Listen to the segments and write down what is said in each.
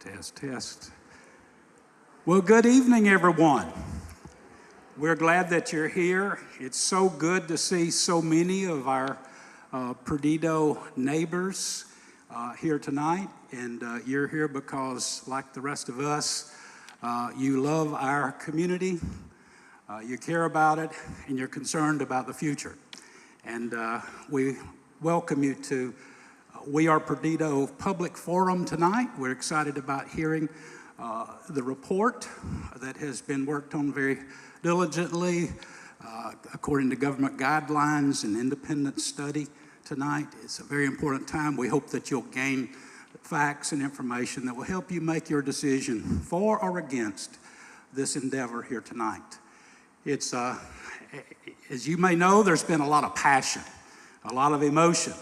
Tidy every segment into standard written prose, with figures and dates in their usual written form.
Test. Well, good evening, everyone. We're glad that you're here. It's so good to see so many of our Perdido neighbors here tonight. And you're here because, like the rest of us, you love our community, you care about it, and you're concerned about the future. And we welcome you to We Are Perdido Public Forum tonight. We're excited about hearing the report that has been worked on very diligently according to government guidelines and independent study tonight. It's a very important time. We hope that you'll gain facts and information that will help you make your decision for or against this endeavor here tonight. It's, as you may know, there's been a lot of passion, a lot of emotion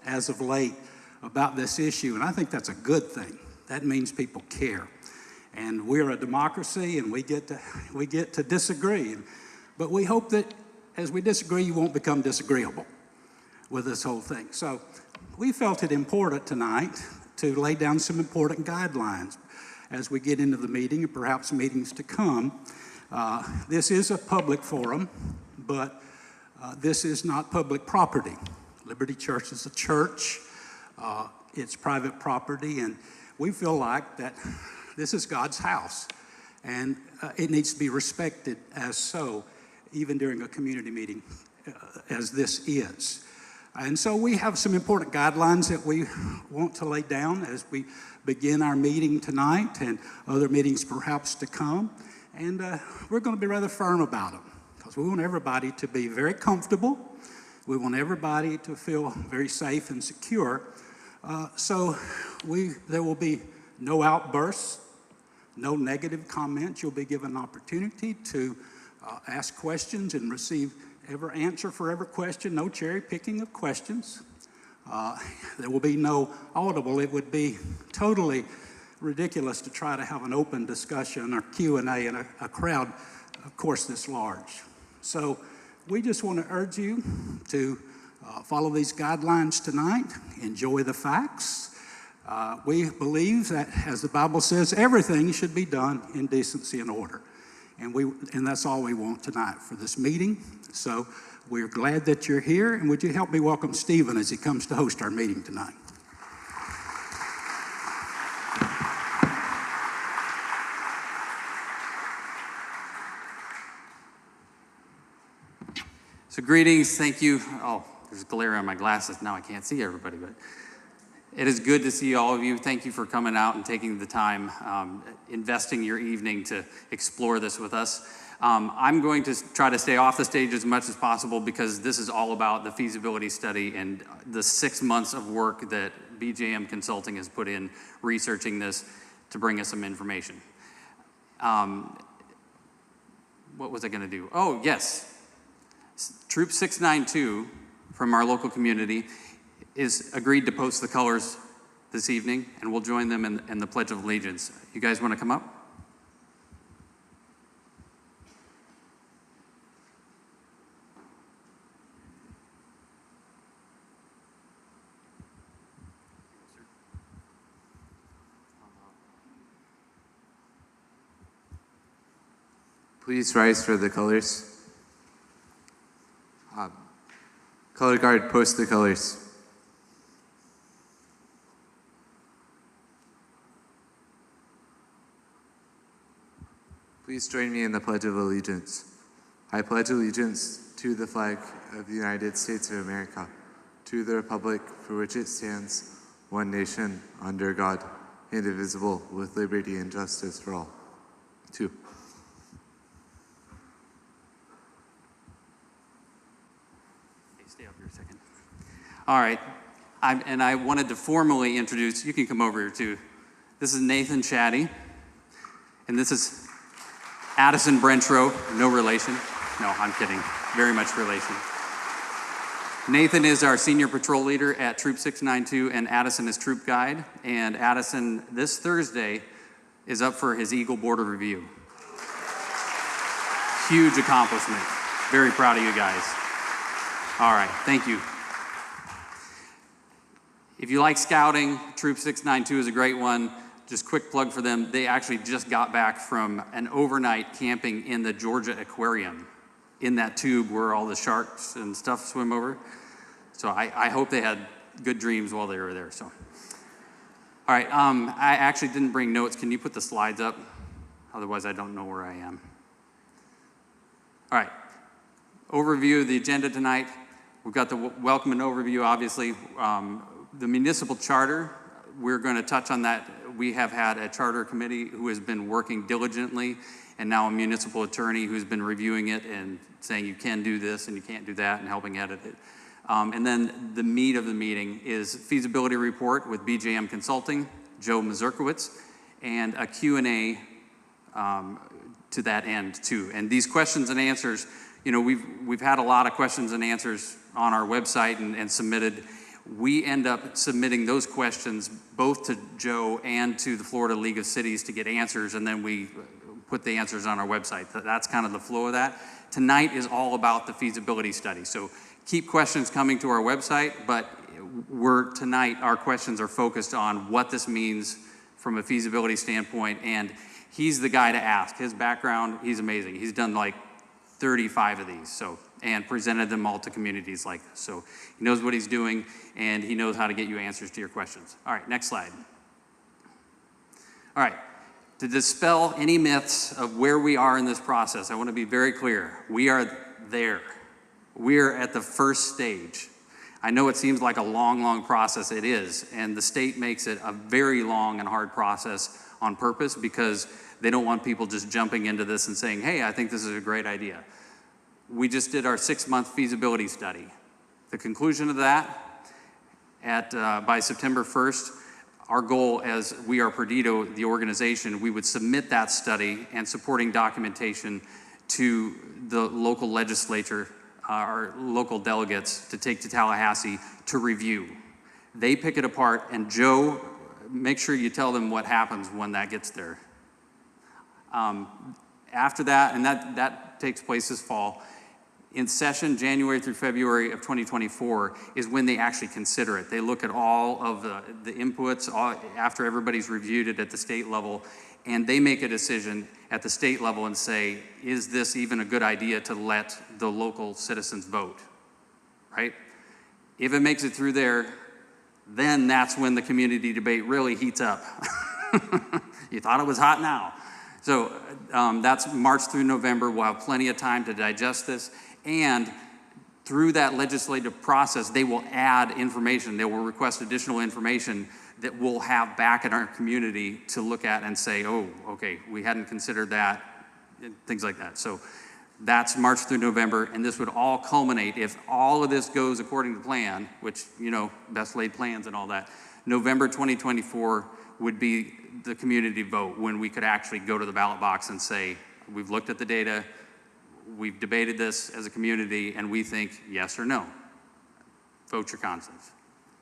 as of late about this issue, and I think that's a good thing. That means people care. And we're a democracy, and we get to disagree. But we hope that as we disagree, you won't become disagreeable with this whole thing. So we felt it important tonight to lay down some important guidelines as we get into the meeting and perhaps meetings to come. This is a public forum, but this is not public property. Liberty Church is a church. It's private property, and we feel like that this is God's house, and it needs to be respected as so, even during a community meeting as this is. And so we have some important guidelines that we want to lay down as we begin our meeting tonight and other meetings perhaps to come. And we're going to be rather firm about them because we want everybody to be very comfortable. We want everybody to feel very safe and secure. So there will be no outbursts, no negative comments. You'll be given an opportunity to ask questions and receive every answer for every question, no cherry picking of questions. There will be no audible. It would be totally ridiculous to try to have an open discussion or Q&A in a crowd, of course, this large. So we just want to urge you to follow these guidelines tonight, enjoy the facts. We believe that, as the Bible says, everything should be done in decency and order. And that's all we want tonight for this meeting. So we're glad that you're here, and would you help me welcome Stephen as he comes to host our meeting tonight. So greetings, thank you. Oh, there's glare on my glasses. Now I can't see everybody, but it is good to see all of you. Thank you for coming out and taking the time, investing your evening to explore this with us. I'm going to try to stay off the stage as much as possible because this is all about the feasibility study and the 6 months of work that BJM Consulting has put in researching this to bring us some information. What was I going to do? Oh, yes. Troop 692 from our local community is agreed to post the colors this evening, and we'll join them in the Pledge of Allegiance. You guys want to come up? Please rise for the colors. Color guard, post the colors. Please join me in the Pledge of Allegiance. I pledge allegiance to the flag of the United States of America, to the republic for which it stands, one nation, under God, indivisible, with liberty and justice for all. 2. Stay up here a second. All right, I wanted to formally introduce, you can come over here too. This is Nathan Shaddy, and this is Addison Brentrow, no relation. No, I'm kidding, very much relation. Nathan is our senior patrol leader at Troop 692, and Addison is troop guide. And Addison, this Thursday, is up for his Eagle Border Review. Huge accomplishment. Very proud of you guys. All right, thank you. If you like scouting, Troop 692 is a great one. just quick plug for them. They actually just got back from an overnight camping in the Georgia Aquarium, in that tube where all the sharks and stuff swim over. So I hope they had good dreams while they were there. So, all right, I actually didn't bring notes. Can you put the slides up? Otherwise, I don't know where I am. All right, overview of the agenda tonight. We've got the welcome and overview, obviously. The municipal charter, we're going to touch on that. We have had a charter committee who has been working diligently, and now a municipal attorney who's been reviewing it and saying you can do this and you can't do that and helping edit it. And then the meat of the meeting is feasibility report with BJM Consulting, Joe Mazurkiewicz, and a Q&A to that end too. And these questions and answers, you know, we've had a lot of questions and answers on our website and submitted. We end up submitting those questions both to Joe and to the Florida League of Cities to get answers, and then we put the answers on our website. That's kind of the flow of that. Tonight is all about the feasibility study. So keep questions coming to our website, but tonight our questions are focused on what this means from a feasibility standpoint, and he's the guy to ask. His background, he's amazing. He's done like 35 of these, and presented them all to communities like this. So he knows what he's doing, and he knows how to get you answers to your questions. All right, next slide. All right, to dispel any myths of where we are in this process, I want to be very clear. We are there. We're at the first stage. I know it seems like a long, long process. It is, and the state makes it a very long and hard process on purpose because they don't want people just jumping into this and saying, hey, I think this is a great idea. We just did our 6-month feasibility study. The conclusion of that, by September 1st, our goal as we are Perdido, the organization, we would submit that study and supporting documentation to the local legislature, our local delegates, to take to Tallahassee to review. They pick it apart, and Joe, make sure you tell them what happens when that gets there. After that, and that takes place this fall, in session January through February of 2024 is when they actually consider it. They look at all of the inputs after everybody's reviewed it at the state level, and they make a decision at the state level and say, is this even a good idea to let the local citizens vote, right? If it makes it through there, then that's when the community debate really heats up. You thought it was hot now. So that's March through November. We'll have plenty of time to digest this. And through that legislative process, they will add information. They will request additional information that we'll have back in our community to look at and say, oh, okay, we hadn't considered that, things like that. So that's March through November, and this would all culminate, if all of this goes according to plan, which, you know, best laid plans and all that, November 2024 would be the community vote when we could actually go to the ballot box and say, we've looked at the data, we've debated this as a community, and we think yes or no. Vote your conscience.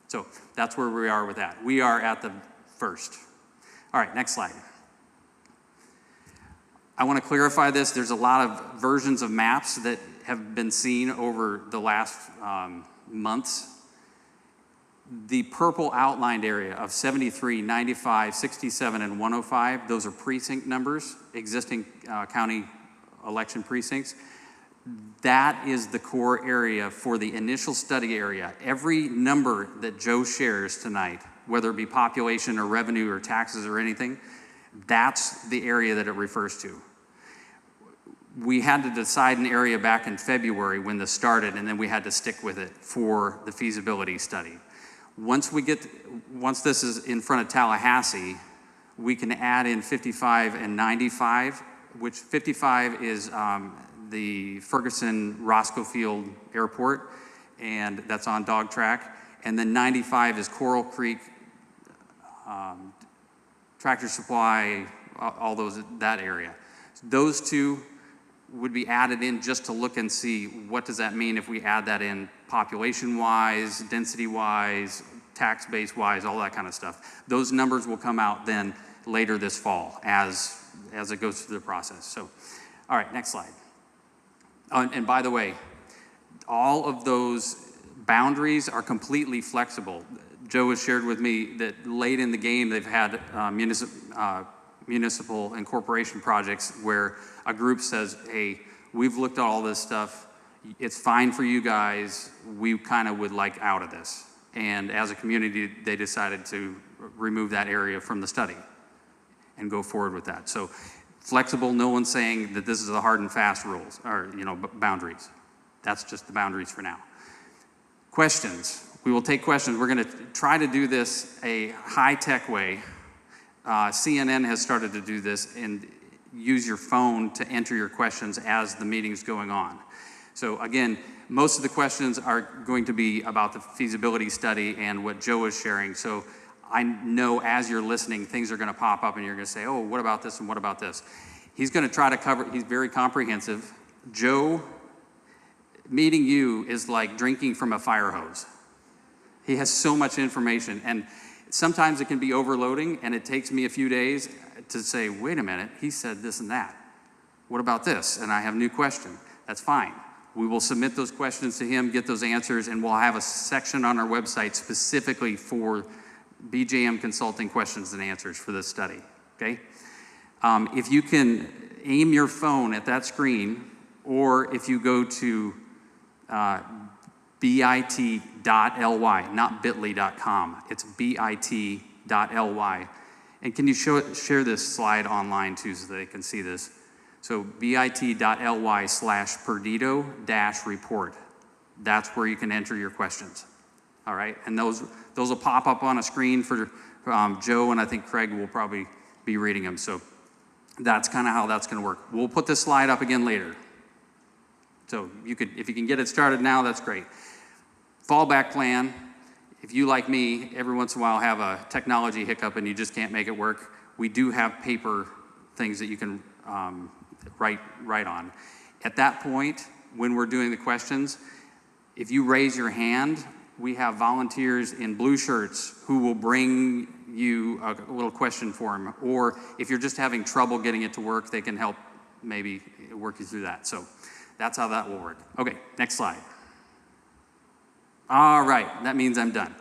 So that's where we are with that. We are at the first. All right, next slide. I want to clarify this. There's a lot of versions of maps that have been seen over the last months. The purple outlined area of 73, 95, 67, and 105, those are precinct numbers, existing county election precincts. That is the core area for the initial study area. Every number that Joe shares tonight, whether it be population or revenue or taxes or anything, that's the area that it refers to. We had to decide an area back in February when this started, and then we had to stick with it for the feasibility study. Once this is in front of Tallahassee, we can add in 55 and 95, which 55 is the Ferguson-Roscoe Field Airport, and that's on dog track. And then 95 is Coral Creek, Tractor Supply, all that area. Those two would be added in just to look and see what does that mean if we add that in population-wise, density-wise, tax base-wise, all that kind of stuff. Those numbers will come out then later this fall as it goes through the process. So, all right, next slide. And by the way, all of those boundaries are completely flexible. Joe has shared with me that late in the game, they've had municipal incorporation projects where a group says, hey, we've looked at all this stuff. It's fine for you guys. We kind of would like out of this. And as a community, they decided to remove that area from the study and go forward with that. So flexible, no one's saying that this is the hard and fast rules or, boundaries. That's just the boundaries for now. Questions. We will take questions. We're going to try to do this a high-tech way. CNN has started to do this and use your phone to enter your questions as the meeting's going on. So again, most of the questions are going to be about the feasibility study and what Joe is sharing. So I know as you're listening, things are going to pop up and you're going to say, oh, what about this and what about this? He's going to try to cover, he's very comprehensive. Joe, meeting you is like drinking from a fire hose. He has so much information, and sometimes it can be overloading, and it takes me a few days to say, wait a minute, he said this and that. What about this? And I have a new question. That's fine. We will submit those questions to him, get those answers, and we'll have a section on our website specifically for BJM Consulting questions and answers for this study, okay? If you can aim your phone at that screen, or if you go to bit.ly, not bit.ly.com. It's bit.ly. And can you share this slide online too so they can see this? So bit.ly/Perdido-report. That's where you can enter your questions. All right, and those will pop up on a screen for Joe, and I think Craig will probably be reading them. So that's kind of how that's going to work. We'll put this slide up again later. So if you can get it started now, that's great. Fallback plan, if you, like me, every once in a while have a technology hiccup and you just can't make it work, we do have paper things that you can write on. At that point, when we're doing the questions, if you raise your hand, we have volunteers in blue shirts who will bring you a little question form. Or if you're just having trouble getting it to work, they can help maybe work you through that. So that's how that will work. Okay, next slide. All right, that means I'm done.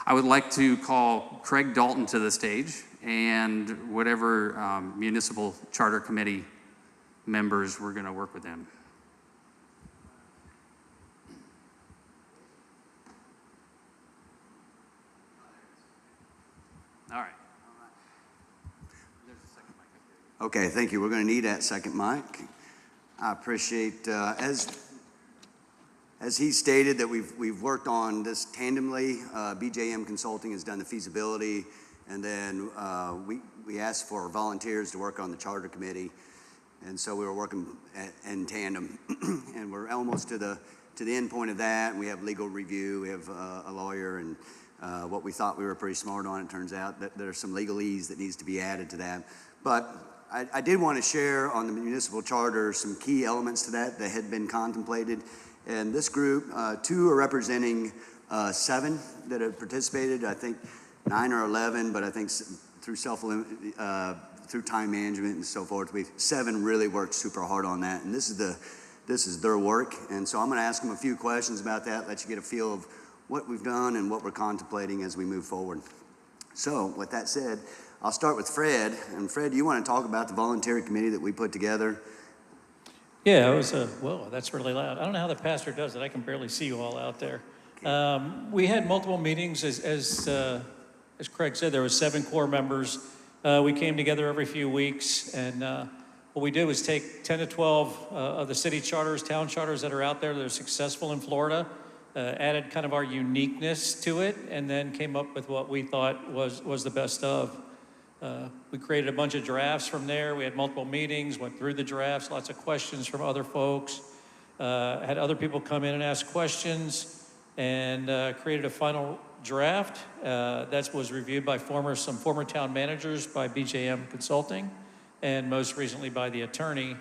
I would like to call Craig Dalton to the stage and whatever municipal charter committee members we're going to work with them. All right. There's a second mic up there. Okay, thank you. We're going to need that second mic. I appreciate, as he stated, that we've worked on this tandemly. BJM Consulting has done the feasibility, and then we asked for volunteers to work on the charter committee, and so we were working in tandem, and we're almost to the end point of that. And we have legal review, we have a lawyer, and what we thought we were pretty smart on, it turns out that there's some legalese that needs to be added to that. But I did want to share on the municipal charter some key elements to that had been contemplated. And this group, 2 are representing 7 that have participated. I think 9 or 11, but I think through time management and so forth, 7 really worked super hard on that. And this is their work. And so I'm going to ask them a few questions about that, let you get a feel of what we've done and what we're contemplating as we move forward. So with that said, I'll start with Fred. And Fred, you want to talk about the voluntary committee that we put together? Yeah, it was whoa, that's really loud. I don't know how the pastor does it. I can barely see you all out there. We had multiple meetings. As Craig said, there were 7 core members. We came together every few weeks, and what we did was take 10 to 12 of the city charters, town charters that are out there that are successful in Florida, added kind of our uniqueness to it, and then came up with what we thought was the best of. We created a bunch of drafts from there. We had multiple meetings, went through the drafts, lots of questions from other folks, had other people come in and ask questions, and created a final draft that was reviewed by some former town managers by BJM Consulting, and most recently by the attorney,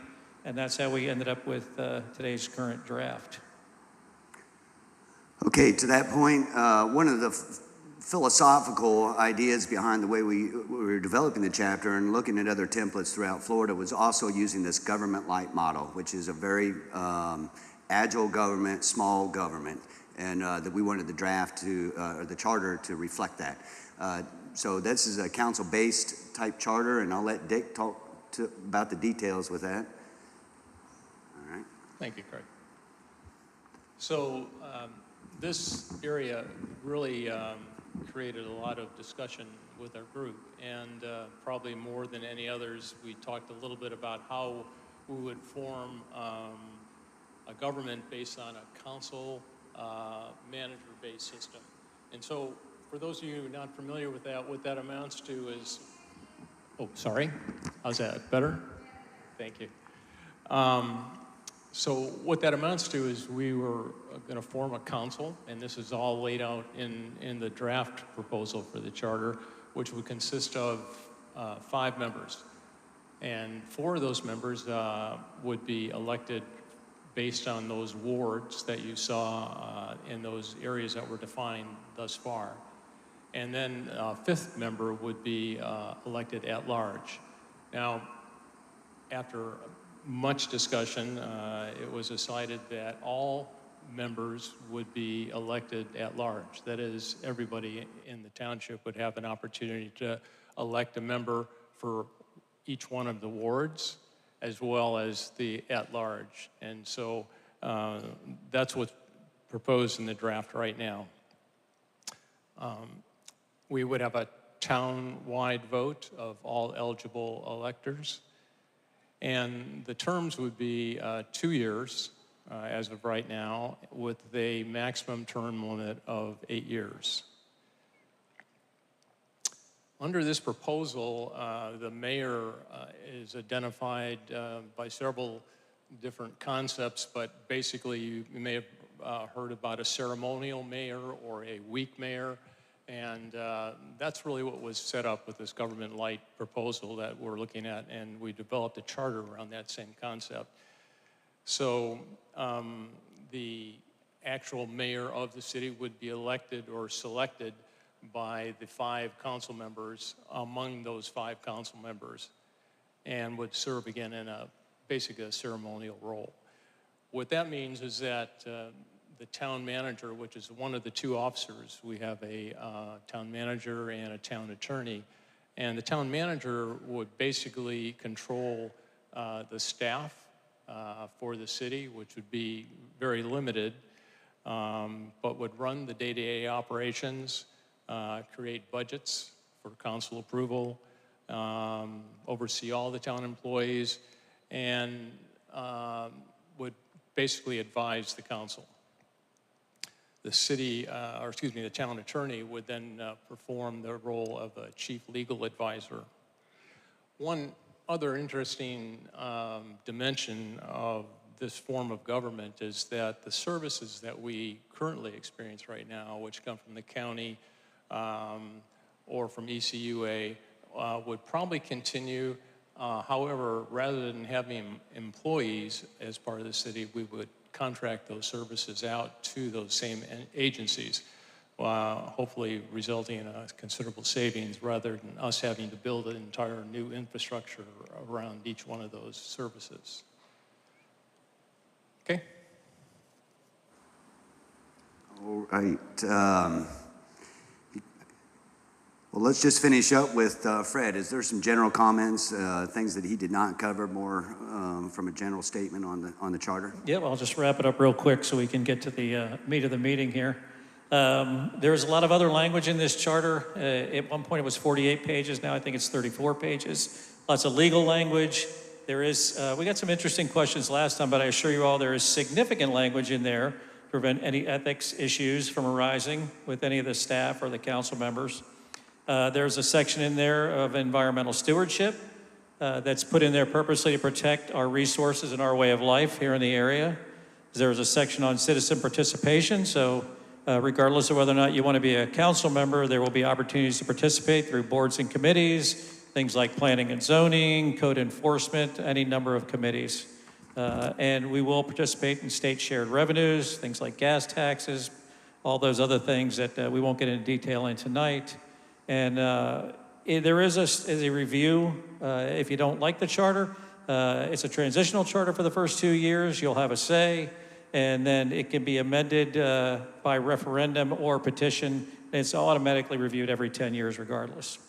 and that's how we ended up with today's current draft. Okay, to that point, one of the philosophical ideas behind the way we were developing the chapter and looking at other templates throughout Florida was also using this government light model, which is a very agile government, small government. and that we wanted the draft to, or the charter to reflect that. So this is a council-based type charter, and I'll let Dick talk about the details with that. All right. Thank you, Craig. So this area really created a lot of discussion with our group, and probably more than any others, we talked a little bit about how we would form a government based on a council manager-based system. And so for those of you not familiar with that, what that amounts to is, oh, sorry, how's that, better? Thank you. So what that amounts to is we were going to form a council, and this is all laid out in the draft proposal for the charter, which would consist of 5 members. And 4 of those members would be elected based on those wards that you saw in those areas that were defined thus far. And then a 5th member would be elected at large. Now, after much discussion, it was decided that all members would be elected at large. That is, everybody in the township would have an opportunity to elect a member for each one of the wards, as well as the at-large. And so that's what's proposed in the draft right now. We would have a town-wide vote of all eligible electors, and the terms would be 2 years as of right now, with a maximum term limit of 8 years. Under this proposal, the mayor is identified by several different concepts, but basically you may have heard about a ceremonial mayor or a weak mayor, and that's really what was set up with this government light proposal that we're looking at, and we developed a charter around that same concept. So the actual mayor of the city would be elected or selected by the 5 council members among those 5 council members, and would serve again in basically a ceremonial role. What that means is that the town manager, which is one of the 2 officers, we have a town manager and a town attorney, and the town manager would basically control the staff for the city, which would be very limited, but would run the day-to-day operations, create budgets for council approval, oversee all the town employees, and would basically advise the council. The city, the town attorney would then perform the role of a chief legal advisor. One other interesting dimension of this form of government is that the services that we currently experience right now, which come from the county or from ECUA, would probably continue. However, rather than having employees as part of the city, we would contract those services out to those same agencies, hopefully resulting in a considerable savings rather than us having to build an entire new infrastructure around each one of those services. Okay? All right. Well, let's just finish up with Fred. Is there some general comments, things that he did not cover, more from a general statement on the charter? Yeah, well, I'll just wrap it up real quick so we can get to the meat of the meeting here. There's a lot of other language in this charter. At one point it was 48 pages, now I think it's 34 pages. Lots of legal language. There is, we got some interesting questions last time, but I assure you all there is significant language in there to prevent any ethics issues from arising with any of the staff or the council members. There's a section in there of environmental stewardship that's put in there purposely to protect our resources and our way of life here in the area. There's a section on citizen participation, so regardless of whether or not you want to be a council member, there will be opportunities to participate through boards and committees, things like planning and zoning, code enforcement, any number of committees. And we will participate in state shared revenues, things like gas taxes, all those other things that we won't get into detail in tonight. And there is a review. If you don't like the charter, it's a transitional charter for the first 2 years. You'll have a say. and then it can be amended by referendum or petition. It's automatically reviewed every 10 years regardless.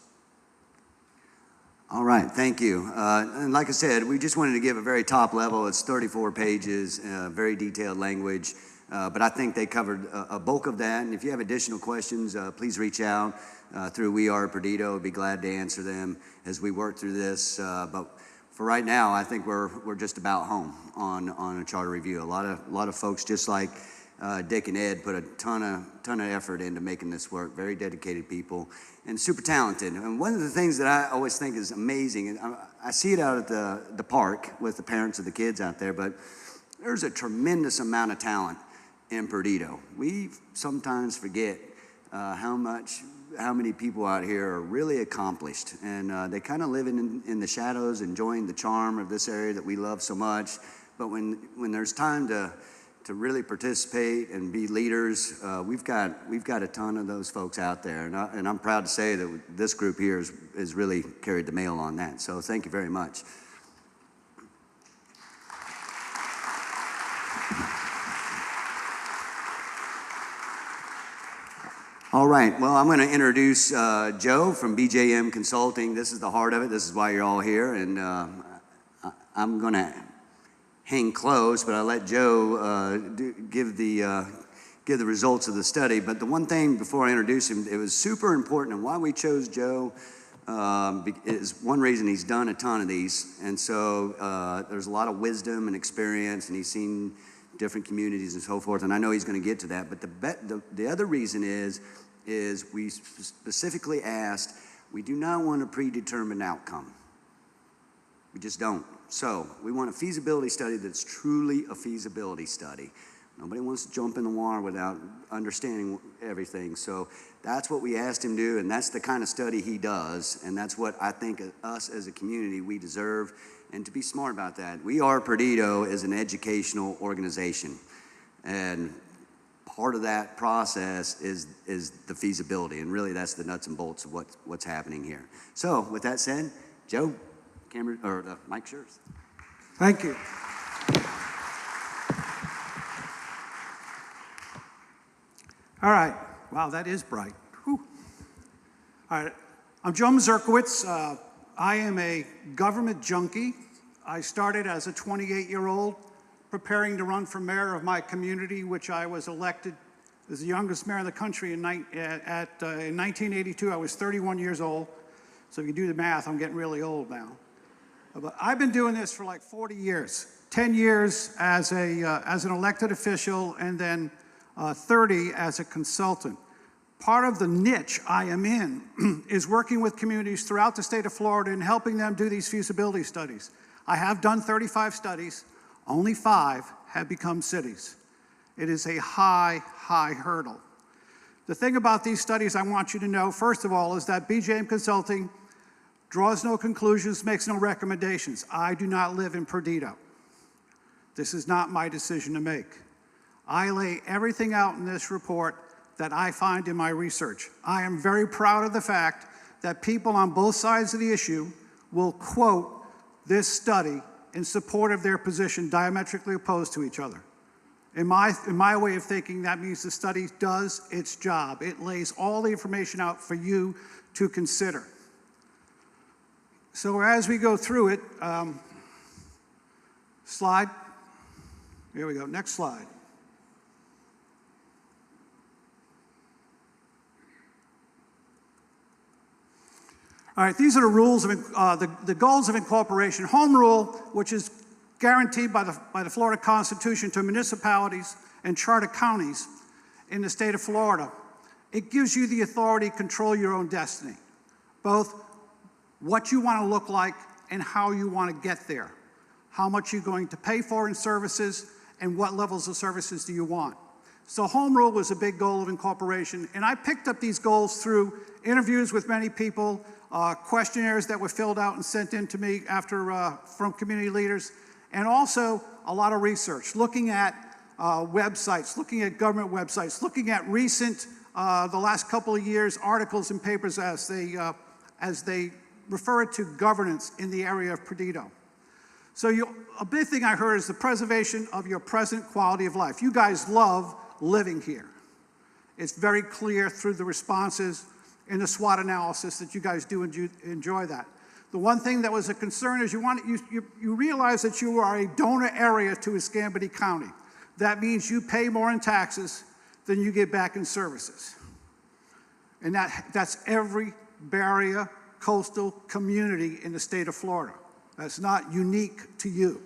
All right, thank you. And like I said, we just wanted to give a very top level. It's 34 pages, very detailed language, but I think they covered a bulk of that. And if you have additional questions, please reach out through We Are Perdido. We'd be glad to answer them as we work through this. But for right now, I think we're just about home on a charter review. A lot of folks, just like Dick and Ed, put a ton of effort into making this work. Very dedicated people and super talented. And one of the things that I always think is amazing, and I see it out at the park with the parents of the kids out there, but there's a tremendous amount of talent in Perdido. We sometimes forget how many people out here are really accomplished, and they kind of live in the shadows, enjoying the charm of this area that we love so much. But when there's time to really participate and be leaders, we've got a ton of those folks out there, and I'm proud to say that this group here has really carried the mail on that. So thank you very much. All right, well, I'm going to introduce Joe from BJM Consulting. This is the heart of it. This is why you're all here, and I'm going to hang close, but I'll let Joe give the results of the study. But the one thing before I introduce him, it was super important, and why we chose Joe is one reason he's done a ton of these, and so there's a lot of wisdom and experience, and he's seen different communities and so forth, and I know he's going to get to that. But the other reason is we specifically asked, we do not want a predetermined outcome. We just don't. So we want a feasibility study that's truly a feasibility study. Nobody wants to jump in the water without understanding everything. So that's what we asked him to do, and that's the kind of study he does, and that's what I think us as a community, we deserve, and to be smart about that. We Are Perdido is an educational organization, and part of that process is the feasibility, and really that's the nuts and bolts of what's happening here. So with that said, Joe, Mike's yours. Thank you. All right. Wow, that is bright. Whew. All right. I'm Joe Mazurkiewicz. I am a government junkie. I started as a 28-year-old preparing to run for mayor of my community, which I was elected as the youngest mayor in the country in 1982. I was 31 years old. So if you do the math, I'm getting really old now. But I've been doing this for like 40 years, 10 years as an elected official, and then 30 as a consultant. Part of the niche I am in is working with communities throughout the state of Florida and helping them do these feasibility studies. I have done 35 studies, only 5 have become cities. It is a high, high hurdle. The thing about these studies I want you to know, first of all, is that BJM Consulting draws no conclusions, makes no recommendations. I do not live in Perdido. This is not my decision to make. I lay everything out in this report that I find in my research. I am very proud of the fact that people on both sides of the issue will quote this study in support of their position diametrically opposed to each other. In my way of thinking, that means the study does its job. It lays all the information out for you to consider. So as we go through it, slide. Here we go, next slide. All right, these are the rules of the goals of incorporation. Home rule, which is guaranteed by the Florida Constitution to municipalities and charter counties in the state of Florida. It gives you the authority to control your own destiny, both what you want to look like and how you want to get there, how much you're going to pay for in services, and what levels of services do you want. So home rule was a big goal of incorporation, and I picked up these goals through interviews with many people, questionnaires that were filled out and sent in to me from community leaders, and also a lot of research, looking at websites, looking at government websites, looking at recent, the last couple of years, articles and papers as they refer to governance in the area of Perdido. So a big thing I heard is the preservation of your present quality of life. You guys love living here. It's very clear through the responses in the SWOT analysis that you guys do enjoy that. The one thing that was a concern is you realize that you are a donor area to Escambia County. That means you pay more in taxes than you get back in services. And that's every barrier coastal community in the state of Florida. That's not unique to you.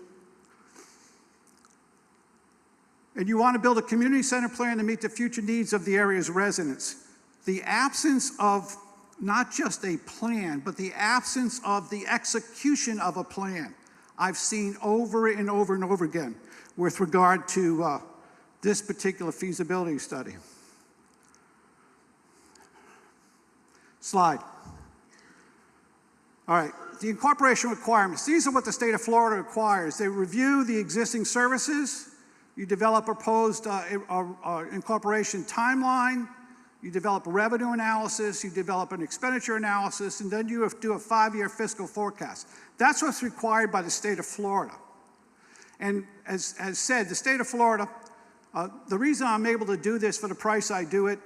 And you want to build a community center plan to meet the future needs of the area's residents. The absence of not just a plan, but the absence of the execution of a plan, I've seen over and over and over again with regard to this particular feasibility study. Slide. All right, the incorporation requirements. These are what the state of Florida requires. They review the existing services. You develop a proposed incorporation timeline. You develop a revenue analysis, you develop an expenditure analysis, and then you have to do a 5-year fiscal forecast. That's what's required by the state of Florida. And as said, the state of Florida, the reason I'm able to do this for the price I do it,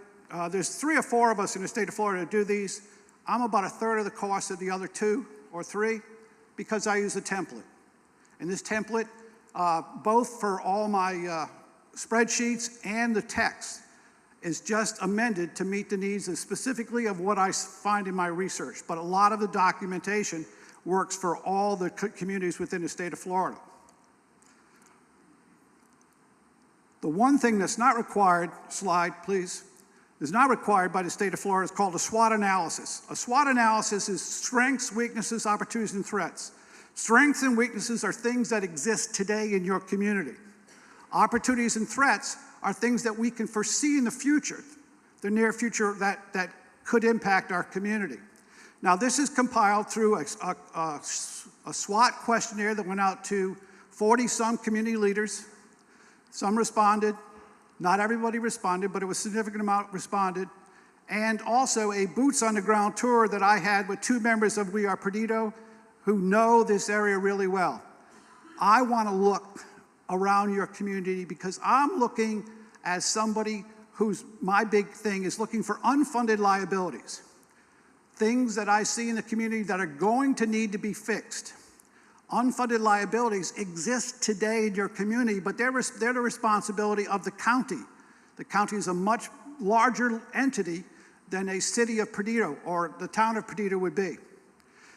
there's 3 or 4 of us in the state of Florida that do these. I'm about 1/3 of the cost of the other 2 or 3 because I use a template. And this template, both for all my spreadsheets and the text, is just amended to meet the needs specifically of what I find in my research. But a lot of the documentation works for all the communities within the state of Florida. The one thing that's not required, slide please, is not required by the state of Florida is called a SWOT analysis. A SWOT analysis is strengths, weaknesses, opportunities, and threats. Strengths and weaknesses are things that exist today in your community. Opportunities and threats are things that we can foresee in the future, the near future that could impact our community. Now, this is compiled through a SWOT questionnaire that went out to 40-some community leaders. Some responded. Not everybody responded, but it was a significant amount responded. And also a boots-on-the-ground tour that I had with 2 members of We Are Perdido who know this area really well. I want to look around your community because I'm looking as somebody who's, my big thing is looking for unfunded liabilities. Things that I see in the community that are going to need to be fixed. Unfunded liabilities exist today in your community, but they're the responsibility of the county. The county is a much larger entity than a city of Perdido or the town of Perdido would be.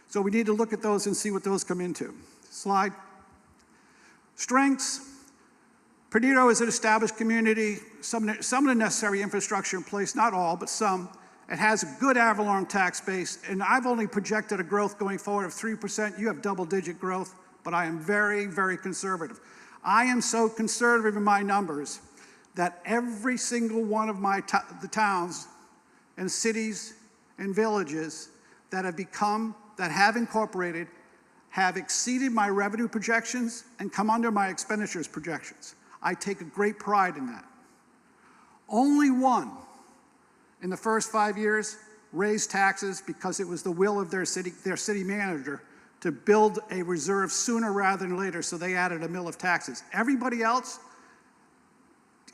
So we need to look at those and see what those come into. Slide. Strengths. Perdido is an established community, some of the necessary infrastructure in place, not all, but some. It has a good ad valorem tax base, and I've only projected a growth going forward of 3%. You have double-digit growth, but I am very, very conservative. I am so conservative in my numbers that every single one of the towns and cities and villages that have incorporated have exceeded my revenue projections and come under my expenditures projections. I take a great pride in that. Only one in the first 5 years raised taxes because it was the will of their city manager to build a reserve sooner rather than later, so they added a mill of taxes. Everybody else,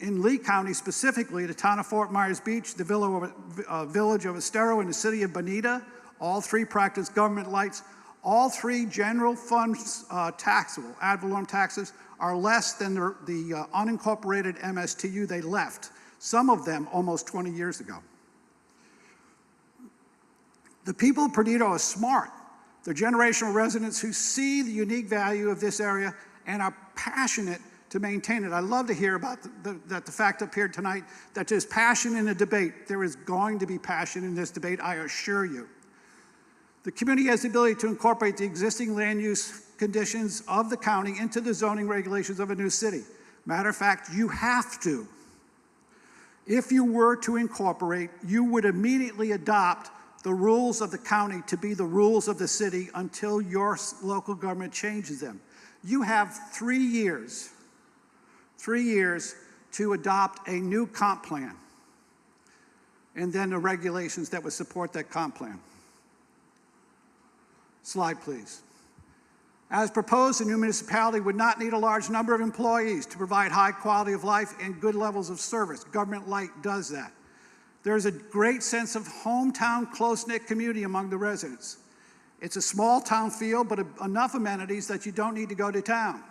in Lee County specifically, the town of Fort Myers Beach, the village of Estero, and the city of Bonita, all 3 practice government lights. All 3 general funds taxable, ad valorem taxes, are less than the unincorporated MSTU they left, some of them almost 20 years ago. The people of Perdido are smart. They're generational residents who see the unique value of this area and are passionate to maintain it. I love to hear about the fact up here tonight that there's passion in the debate. There is going to be passion in this debate, I assure you. The community has the ability to incorporate the existing land use conditions of the county into the zoning regulations of a new city. Matter of fact, you have to. If you were to incorporate, you would immediately adopt the rules of the county to be the rules of the city until your local government changes them. You have 3 years to adopt a new comp plan and then the regulations that would support that comp plan. Slide, please. As proposed, the new municipality would not need a large number of employees to provide high quality of life and good levels of service. Government Light does that. There's a great sense of hometown, close-knit community among the residents. It's a small town feel, but enough amenities that you don't need to go to town.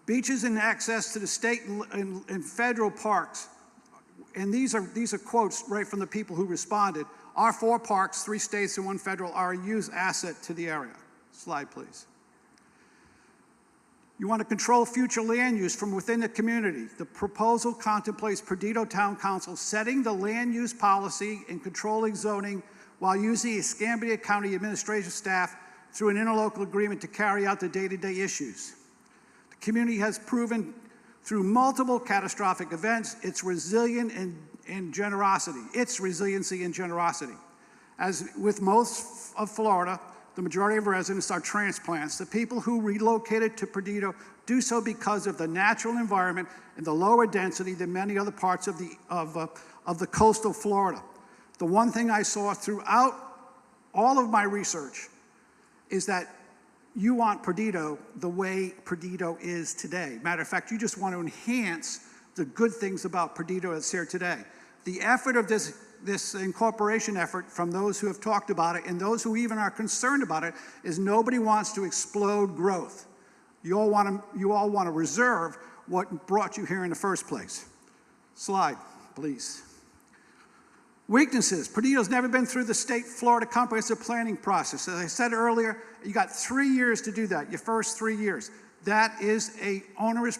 Beaches and access to the state and federal parks. And these are quotes right from the people who responded. Our 4 parks, 3 states and 1 federal, are a huge asset to the area. Slide, please. You want to control future land use from within the community. The proposal contemplates Perdido Town Council setting the land use policy and controlling zoning while using Escambia County administrative staff through an interlocal agreement to carry out the day-to-day issues. The community has proven through multiple catastrophic events its resilience and generosity. As with most of Florida, the majority of residents are transplants. The people who relocated to Perdido do so because of the natural environment and the lower density than many other parts of the coastal Florida. The one thing I saw throughout all of my research is that you want Perdido the way Perdido is today. Matter of fact, you just want to enhance the good things about Perdido that's here today. The effort of this incorporation effort from those who have talked about it and those who even are concerned about it is nobody wants to explode growth. You all want to reserve what brought you here in the first place. Slide, please. Weaknesses. Perdido's never been through the state Florida comprehensive planning process. As I said earlier, you got 3 years to do that, your first 3 years. That is a onerous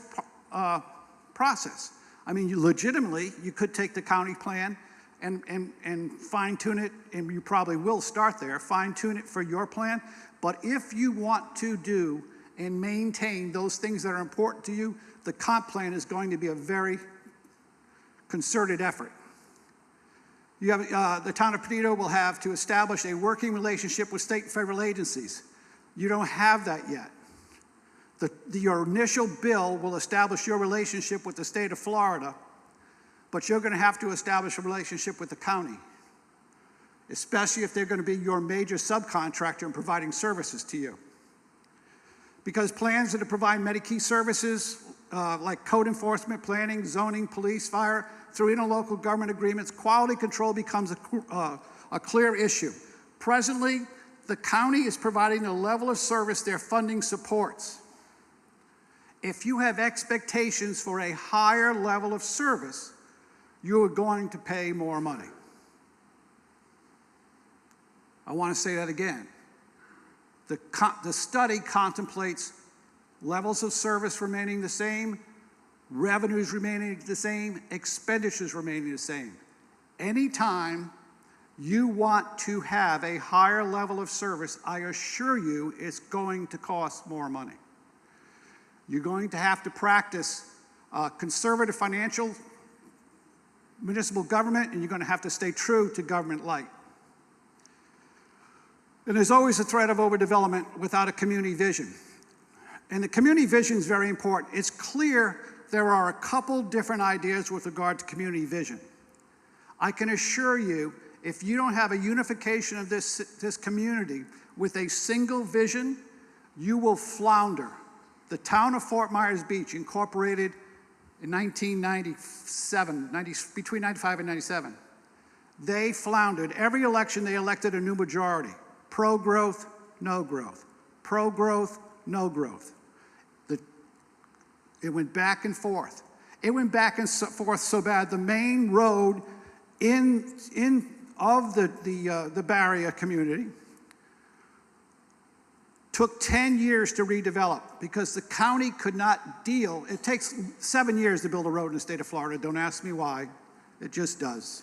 process. I mean, legitimately, you could take the county plan and fine-tune it, and you probably will start there, fine-tune it for your plan. But if you want to do and maintain those things that are important to you, the comp plan is going to be a very concerted effort. You have, the town of Perdido will have to establish a working relationship with state and federal agencies. You don't have that yet. Your initial bill will establish your relationship with the state of Florida, but you're going to have to establish a relationship with the county, especially if they're going to be your major subcontractor in providing services to you. Because plans that provide Medi-Key services like code enforcement, planning, zoning, police, fire, through interlocal government agreements, quality control becomes a clear issue. Presently, the county is providing the level of service their funding supports. If you have expectations for a higher level of service, you are going to pay more money. I want to say that again. The study contemplates levels of service remaining the same, revenues remaining the same, expenditures remaining the same. Anytime you want to have a higher level of service, I assure you it's going to cost more money. You're going to have to practice conservative financial municipal government, and you're going to have to stay true to government light. And there's always a threat of overdevelopment without a community vision. And the community vision is very important. It's clear there are a couple different ideas with regard to community vision. I can assure you, if you don't have a unification of this community with a single vision, you will flounder. The town of Fort Myers Beach, incorporated in 1997, between 95 and 97, they floundered. Every election, they elected a new majority. Pro-growth, no growth. Pro-growth, no growth. It went back and forth. It went back and forth so bad, the main road of the barrier community took 10 years to redevelop because the county could not deal. It takes 7 years to build a road in the state of Florida. Don't ask me why. It just does.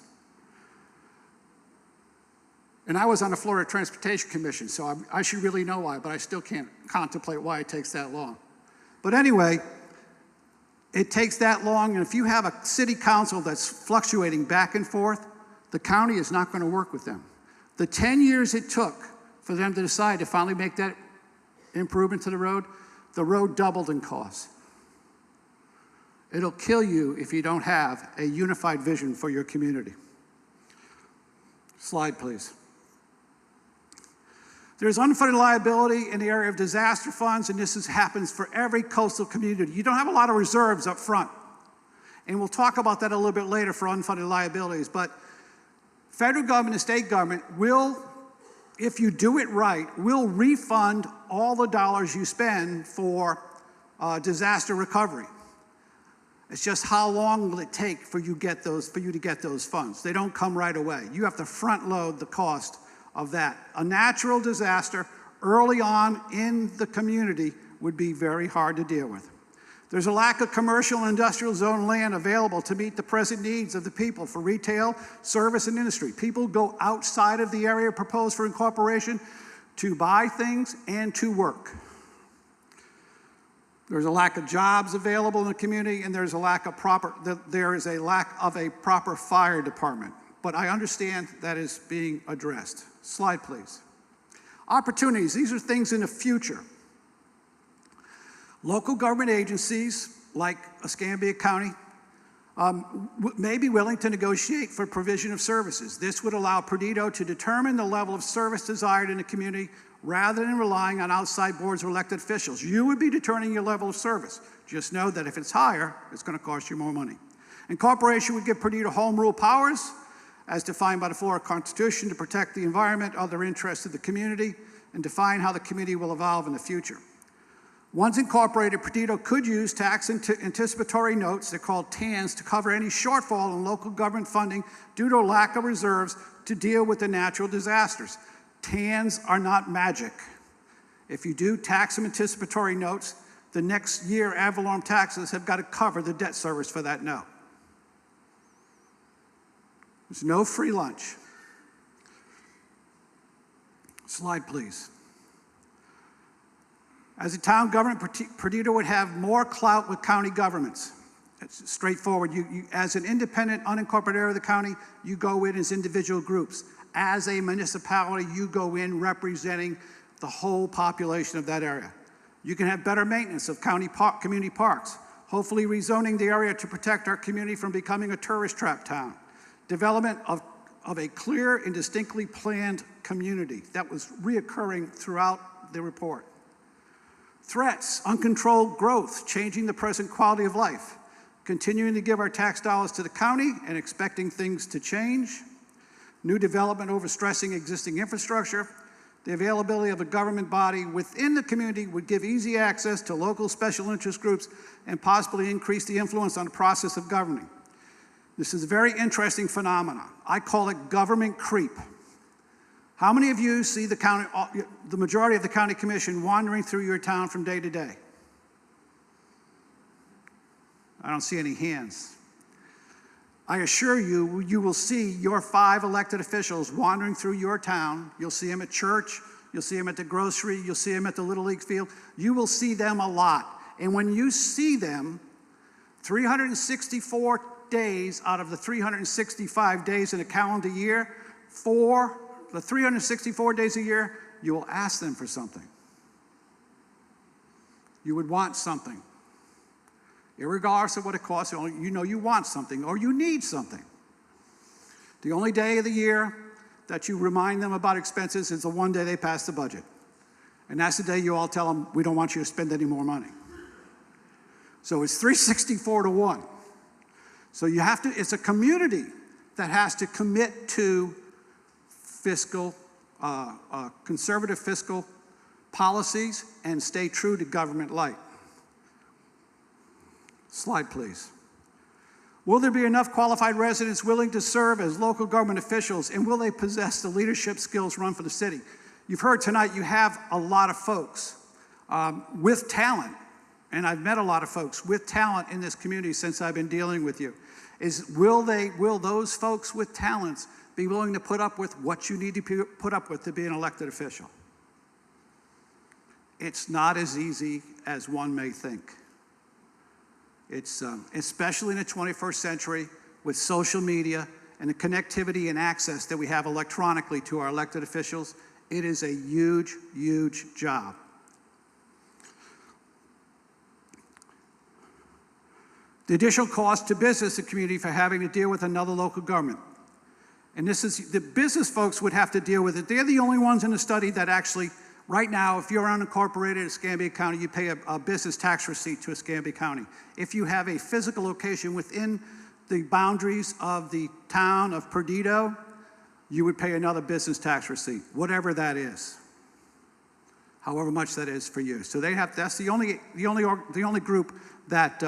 And I was on the Florida Transportation Commission, so I should really know why, but I still can't contemplate why it takes that long. But anyway, it takes that long, and if you have a city council that's fluctuating back and forth, the county is not going to work with them. The 10 years it took for them to decide to finally make that improvement to the road doubled in cost. It'll kill you if you don't have a unified vision for your community. Slide, please. There's unfunded liability in the area of disaster funds, and happens for every coastal community. You don't have a lot of reserves up front. And we'll talk about that a little bit later for unfunded liabilities. But federal government and state government will, if you do it right, will refund all the dollars you spend for disaster recovery. It's just how long will it take for you to get those funds? They don't come right away. You have to front load the cost of that. A natural disaster early on in the community would be very hard to deal with. There's a lack of commercial and industrial zone land available to meet the present needs of the people for retail, service, and industry. People go outside of the area proposed for incorporation to buy things and to work. There's a lack of jobs available in the community, and there is a lack of a proper fire department. But I understand that is being addressed. Slide, please. Opportunities. These are things in the future. Local government agencies, like Escambia County, may be willing to negotiate for provision of services. This would allow Perdido to determine the level of service desired in the community rather than relying on outside boards or elected officials. You would be determining your level of service. Just know that if it's higher, it's going to cost you more money. Incorporation would give Perdido home rule powers as defined by the Florida Constitution to protect the environment, other interests of the community, and define how the community will evolve in the future. Once incorporated, Perdido could use tax anticipatory notes, they're called TANs, to cover any shortfall in local government funding due to a lack of reserves to deal with the natural disasters. TANs are not magic. If you do tax anticipatory notes, the next year ad valorem taxes have got to cover the debt service for that note. There's no free lunch. Slide, please. As a town government, Perdido would have more clout with county governments. It's straightforward. As an independent, unincorporated area of the county, you go in as individual groups. As a municipality, you go in representing the whole population of that area. You can have better maintenance of community parks, hopefully rezoning the area to protect our community from becoming a tourist trap town. Development of a clear and distinctly planned community. That was reoccurring throughout the report. Threats, uncontrolled growth, changing the present quality of life, continuing to give our tax dollars to the county and expecting things to change, new development overstressing existing infrastructure, the availability of a government body within the community would give easy access to local special interest groups and possibly increase the influence on the process of governing. This is a very interesting phenomenon. I call it government creep. How many of you see the majority of the county commission wandering through your town from day to day? I don't see any hands. I assure you, you will see your 5 elected officials wandering through your town. You'll see them at church, you'll see them at the grocery, you'll see them at the Little League field. You will see them a lot. And when you see them, 364 days out of the 365 days in a calendar year, for the 364 days a year, you will ask them for something. You would want something. Irregardless of what it costs, you know you want something or you need something. The only day of the year that you remind them about expenses is the one day they pass the budget. And that's the day you all tell them, we don't want you to spend any more money. So it's 364 to 1. So you have to, it's a community that has to commit to fiscal, conservative fiscal policies and stay true to government light. Slide, please. Will there be enough qualified residents willing to serve as local government officials, and will they possess the leadership skills run for the city? You've heard tonight you have a lot of folks with talent, and I've met a lot of folks with talent in this community since I've been dealing with you. Will those folks with talents be willing to put up with what you need to put up with to be an elected official? It's not as easy as one may think. It's, especially in the 21st century with social media and the connectivity and access that we have electronically to our elected officials, it is a huge, huge job. The additional cost to business and community for having to deal with another local government. And this is, the business folks would have to deal with it. They're the only ones in the study that actually, right now, if you're unincorporated in Escambia County, you pay a business tax receipt to Escambia County. If you have a physical location within the boundaries of the town of Perdido, you would pay another business tax receipt, whatever that is, however much that is for you. So they have, that's the only group that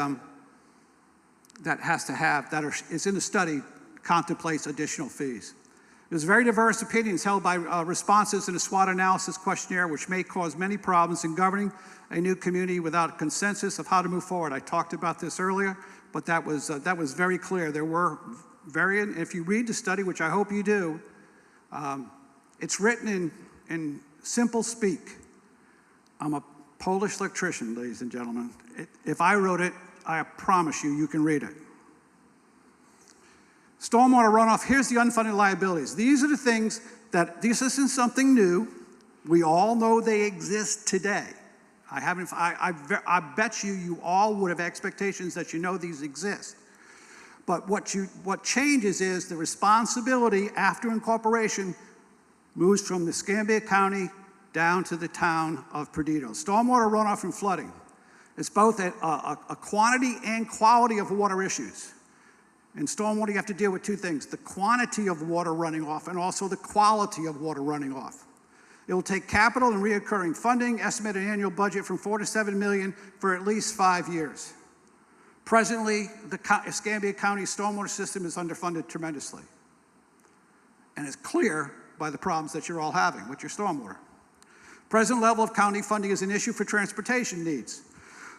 that has to have, is in the study, contemplates additional fees. There's very diverse opinions held by responses in the SWOT analysis questionnaire, which may cause many problems in governing a new community without a consensus of how to move forward. I talked about this earlier, but that was very clear. There were if you read the study, which I hope you do, it's written in simple speak. I'm a Polish electrician, ladies and gentlemen. If I wrote it, I promise you, you can read it. Stormwater runoff, here's the unfunded liabilities. These are the things that, this isn't something new. We all know they exist today. I bet you all would have expectations that you know these exist. But what changes is the responsibility after incorporation moves from the Escambia County down to the town of Perdido. Stormwater runoff and flooding. It's both a quantity and quality of water issues. In stormwater, you have to deal with two things: the quantity of water running off and also the quality of water running off. It will take capital and reoccurring funding, estimated annual budget from $4 to $7 million for at least 5 years. Presently, the Escambia County stormwater system is underfunded tremendously. And it's clear by the problems that you're all having with your stormwater. Present level of county funding is an issue for transportation needs.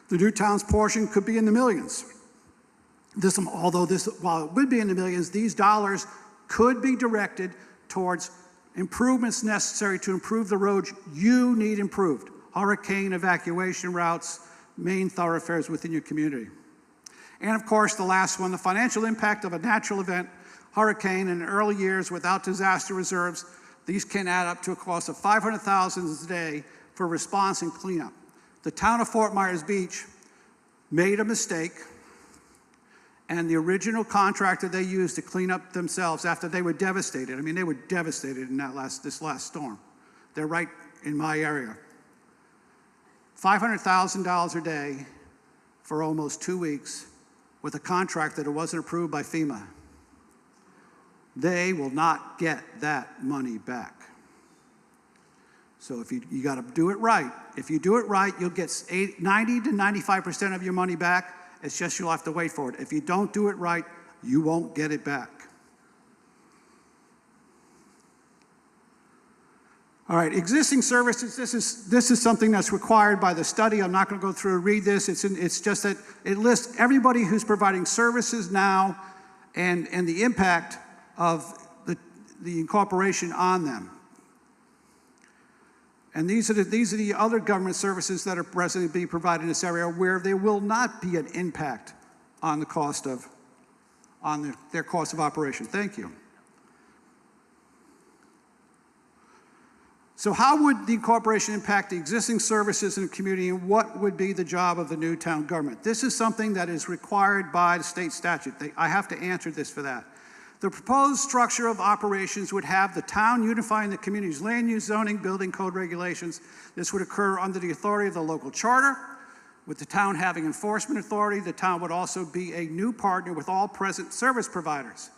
The new town's portion could be in the millions. While it would be in the millions, these dollars could be directed towards improvements necessary to improve the roads you need improved. Hurricane evacuation routes, main thoroughfares within your community. And of course, the last one, the financial impact of a natural event, hurricane in the early years without disaster reserves. These can add up to a cost of $500,000 a day for response and cleanup. The town of Fort Myers Beach made a mistake, and the original contractor they used to clean up themselves after they were devastated. I mean, they were devastated in this last storm. They're right in my area. $500,000 a day for almost 2 weeks with a contract that wasn't approved by FEMA. They will not get that money back. So if you got to do it right. If you do it right, you'll get 90 to 95% of your money back. It's just you'll have to wait for it. If you don't do it right, you won't get it back. All right, existing services, this is something that's required by the study. I'm not going to go through and read this. It's just that it lists everybody who's providing services now and the impact of the incorporation on them. And these are the other government services that are presently being provided in this area where there will not be an impact on the cost of, their cost of operation. Thank you. So how would the incorporation impact the existing services in the community, and what would be the job of the new town government? This is something that is required by the state statute. I have to answer this for that. The proposed structure of operations would have the town unifying the community's land use, zoning, building code regulations. This would occur under the authority of the local charter. With the town having enforcement authority, the town would also be a new partner with all present service providers.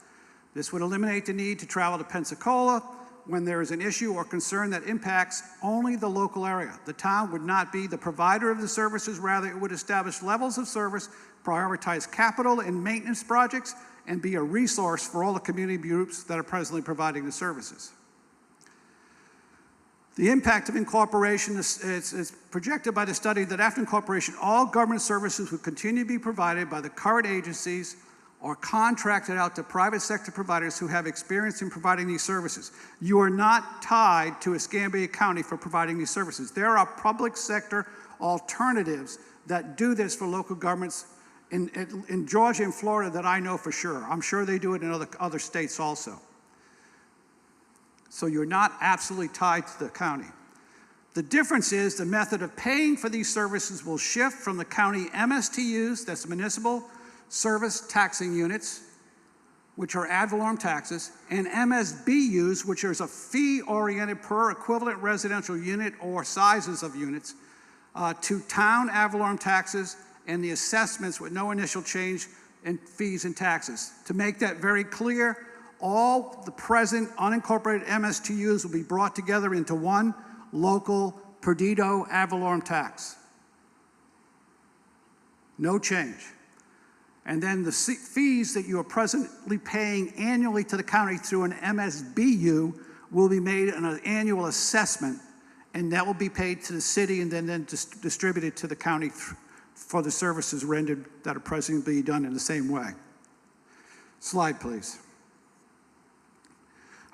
This would eliminate the need to travel to Pensacola when there is an issue or concern that impacts only the local area. The town would not be the provider of the services, rather it would establish levels of service, prioritize capital and maintenance projects, and be a resource for all the community groups that are presently providing the services. The impact of incorporation is projected by the study that after incorporation, all government services would continue to be provided by the current agencies or contracted out to private sector providers who have experience in providing these services. You are not tied to Escambia County for providing these services. There are public sector alternatives that do this for local governments in Georgia and Florida that I know for sure. I'm sure they do it in other states also. So you're not absolutely tied to the county. The difference is the method of paying for these services will shift from the county MSTUs, that's municipal service taxing units, which are ad valorem taxes, and MSBUs, which is a fee-oriented per equivalent residential unit or sizes of units, to town ad valorem taxes and the assessments with no initial change in fees and taxes. To make that very clear, all the present unincorporated MSTUs will be brought together into one local Perdido ad valorem tax. No change. And then the fees that you are presently paying annually to the county through an MSBU will be made an annual assessment, and that will be paid to the city and then distributed to the county for the services rendered that are presently being done in the same way. Slide, please.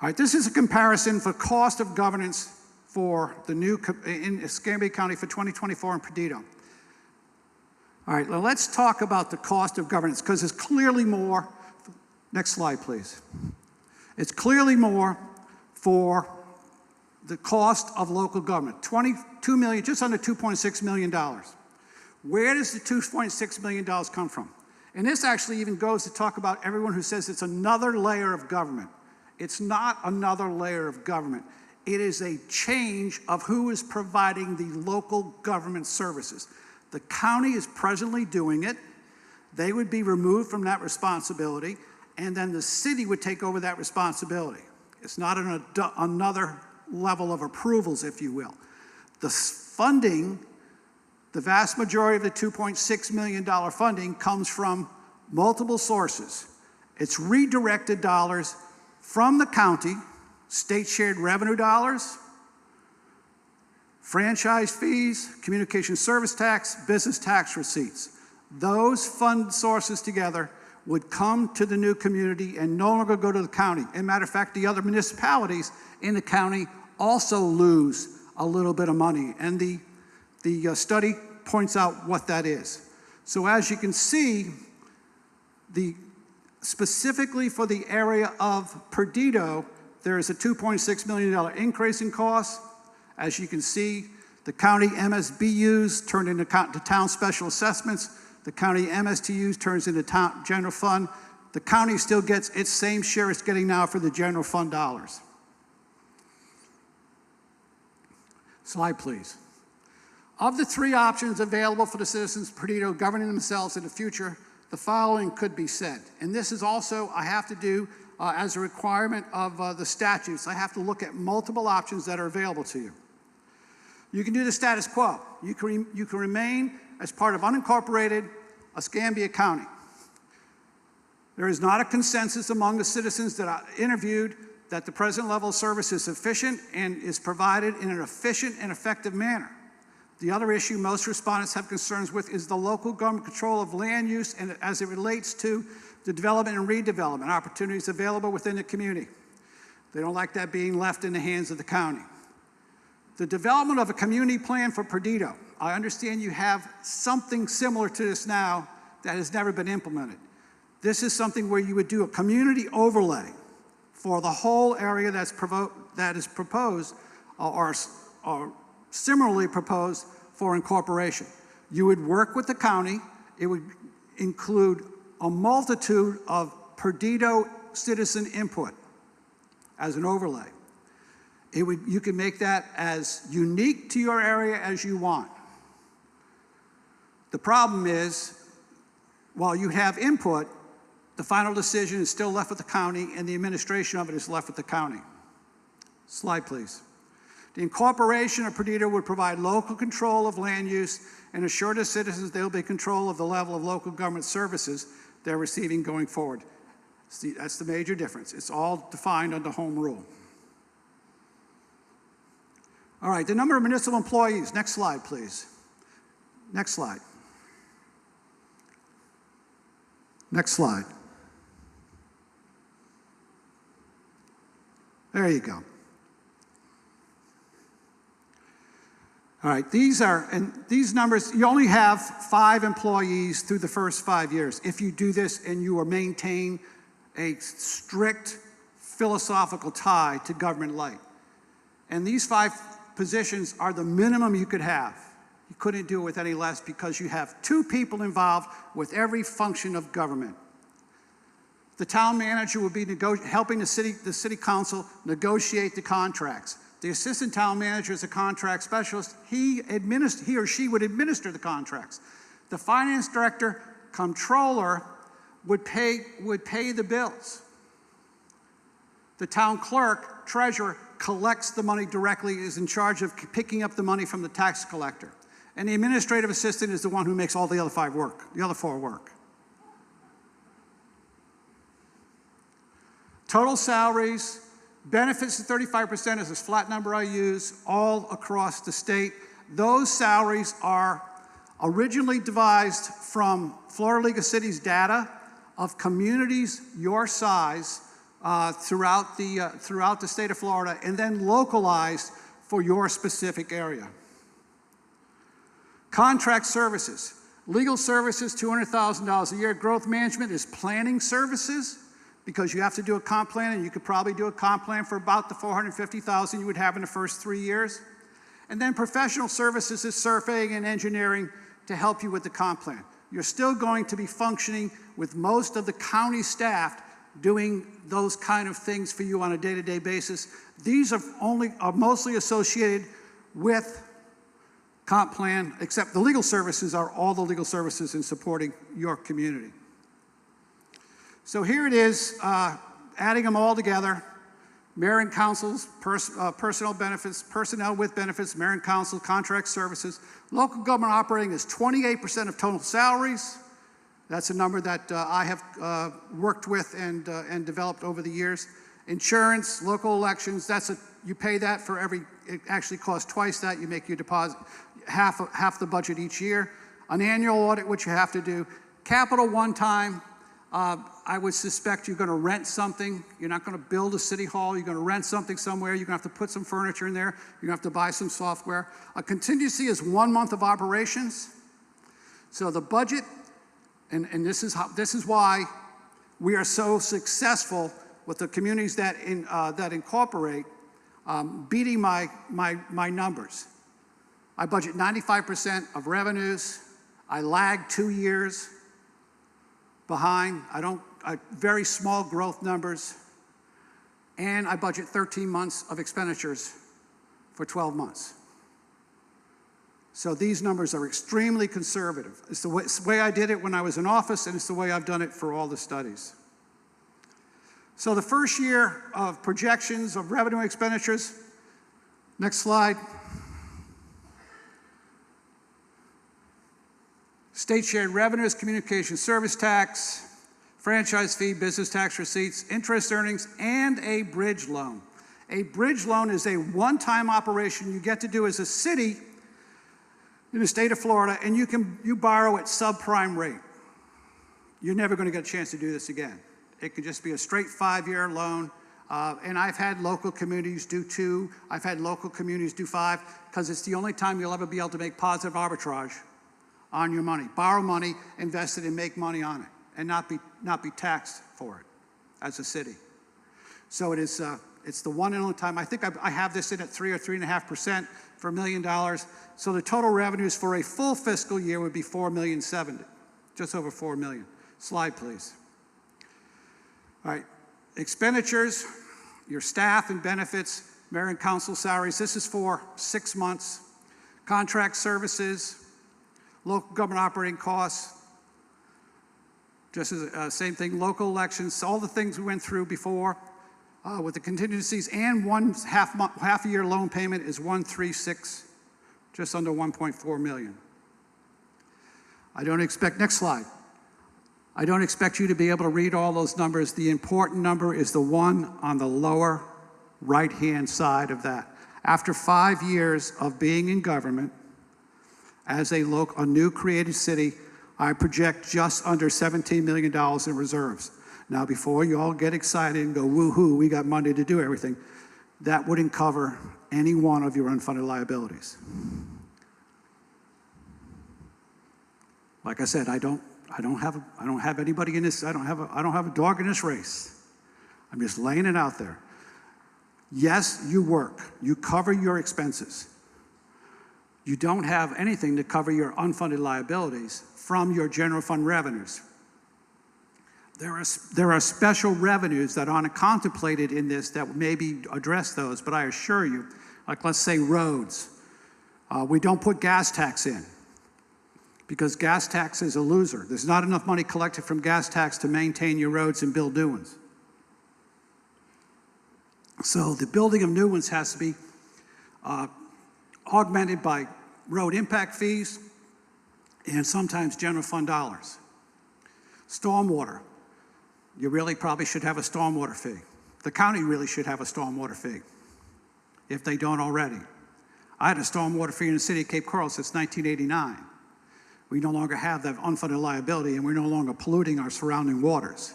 All right, this is a comparison for cost of governance for the new in Escambia County for 2024 in Perdido. All right, well, let's talk about the cost of governance, because it's clearly more. Next slide, please. It's clearly more for the cost of local government. $22 million, just under $2.6 million. Where does the $2.6 million come from? And this actually even goes to talk about everyone who says it's another layer of government. It's not another layer of government. It is a change of who is providing the local government services. The county is presently doing it. They would be removed from that responsibility, and then the city would take over that responsibility. It's not another level of approvals, if you will. The funding, the vast majority of the $2.6 million funding comes from multiple sources. It's redirected dollars from the county, state shared revenue dollars, franchise fees, communication service tax, business tax receipts. Those fund sources together would come to the new community and no longer go to the county. As a matter of fact, the other municipalities in the county also lose a little bit of money, and the study points out what that is. So as you can see, specifically for the area of Perdido, there is a $2.6 million increase in costs. As you can see, the county MSBUs turned into town special assessments. The county MSTUs turns into town general fund. The county still gets its same share it's getting now for the general fund dollars. Slide, please. Of the three options available for the citizens of Perdido governing themselves in the future, the following could be said. And this is also, I have to do as a requirement of the statutes. I have to look at multiple options that are available to you. You can do the status quo. You can remain as part of unincorporated Escambia County. There is not a consensus among the citizens that I interviewed that the present level of service is sufficient and is provided in an efficient and effective manner. The other issue most respondents have concerns with is the local government control of land use and as it relates to the development and redevelopment opportunities available within the community. They don't like that being left in the hands of the county. The development of a community plan for Perdido. I understand you have something similar to this now that has never been implemented. This is something where you would do a community overlay for the whole area that is proposed or similarly proposed for incorporation. You would work with the county. It would include a multitude of Perdido citizen input as an overlay. You can make that as unique to your area as you want. The problem is, while you have input, the final decision is still left with the county and the administration of it is left with the county. Slide, please. The incorporation of Perdido would provide local control of land use and assure the citizens they will be in control of the level of local government services they're receiving going forward. See, that's the major difference. It's all defined under home rule. All right, the number of municipal employees. Next slide, please. Next slide. Next slide. There you go. All right, these numbers, you only have 5 employees through the first 5 years. If you do this and you maintain a strict philosophical tie to government light. And these 5 positions are the minimum you could have. You couldn't do it with any less because you have 2 people involved with every function of government. The town manager would be helping the city council negotiate the contracts. The assistant town manager is a contract specialist. He or she would administer the contracts. The finance director, controller, would pay the bills. The town clerk, treasurer, collects the money directly, is in charge of picking up the money from the tax collector. And the administrative assistant is the one who makes all the other four work. Total salaries, benefits at 35% is this flat number I use all across the state. Those salaries are originally devised from Florida League of Cities data of communities your size throughout the state of Florida, and then localized for your specific area. Contract services. Legal services, $200,000 a year. Growth management is planning services, because you have to do a comp plan, and you could probably do a comp plan for about the $450,000 you would have in the first 3 years. And then professional services is surveying and engineering to help you with the comp plan. You're still going to be functioning with most of the county staff doing those kind of things for you on a day-to-day basis. These are mostly associated with comp plan, except the legal services are all the legal services in supporting your community. So here it is, adding them all together. Mayor and council's personnel benefits, personnel with benefits, mayor and council, contract services. Local government operating is 28% of total salaries. That's a number that I have worked with and developed over the years. Insurance, local elections, you pay that for it actually costs twice that. You make your deposit, half the budget each year. An annual audit, which you have to do. Capital one time, I would suspect you're going to rent something. You're not going to build a city hall. You're going to rent something somewhere. You're going to have to put some furniture in there. You're going to have to buy some software. A contingency is 1 month of operations. So the budget, and this is why we are so successful with the communities that incorporate, beating my numbers. I budget 95% of revenues. I lag 2 years behind. Very small growth numbers. And I budget 13 months of expenditures for 12 months. So these numbers are extremely conservative. It's the way I did it when I was in office, and it's the way I've done it for all the studies. So the first year of projections of revenue and expenditures, next slide. State shared revenues, communication service tax, franchise fee, business tax receipts, interest earnings, and a bridge loan. A bridge loan is a one-time operation you get to do as a city in the state of Florida, and you borrow at subprime rate. You're never going to get a chance to do this again. It could just be a straight 5-year loan, and I've had local communities do 2. I've had local communities do 5, because it's the only time you'll ever be able to make positive arbitrage on your money. Borrow money, invest it, and make money on it, and not be taxed for it as a city. So it's the one and only time. I think I have this in at 3 or 3.5% for $1 million. So the total revenues for a full fiscal year would be $4,070,000, just over $4 million. Slide, please. All right, expenditures, your staff and benefits, mayor and council salaries. This is for 6 months. Contract services, local government operating costs, just as same thing, local elections, all the things we went through before with the contingencies, and half a year loan payment is $136, just under $1.4 million. I don't expect, next slide. I don't expect you to be able to read all those numbers. The important number is the one on the lower right-hand side of that. After 5 years of being in government, as a new created city, I project just under $17 million in reserves. Now, before you all get excited and go, woo-hoo, we got money to do everything, that wouldn't cover any one of your unfunded liabilities. Like I said, I don't have anybody in this. I don't have a dog in this race. I'm just laying it out there. Yes, you work. You cover your expenses. You don't have anything to cover your unfunded liabilities from your general fund revenues. There are special revenues that aren't contemplated in this that maybe address those, but I assure you, like let's say roads. We don't put gas tax in because gas tax is a loser. There's not enough money collected from gas tax to maintain your roads and build new ones. So the building of new ones has to be augmented by road impact fees and sometimes general fund dollars. Stormwater. You really probably should have a stormwater fee. The county really should have a stormwater fee, if they don't already. I had a stormwater fee in the city of Cape Coral since 1989. We no longer have that unfunded liability, and we're no longer polluting our surrounding waters.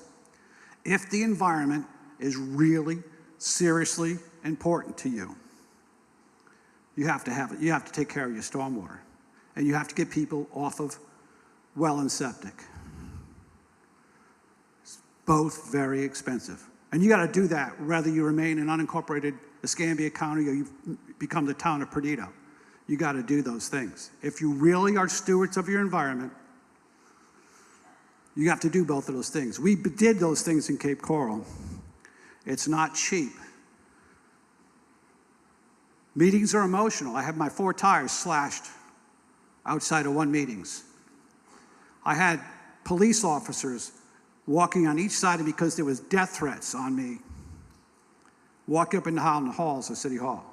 If the environment is really seriously important to you, you have to have it. You have to take care of your stormwater, and you have to get people off of well and septic. Both very expensive. And you got to do that whether you remain in unincorporated Escambia County or you become the town of Perdido. You got to do those things. If you really are stewards of your environment, you have to do both of those things. We did those things in Cape Coral. It's not cheap. Meetings are emotional. I had my 4 tires slashed outside of one meetings. I had police officers walking on each side of me because there was death threats on me. Walking up in the halls of City Hall.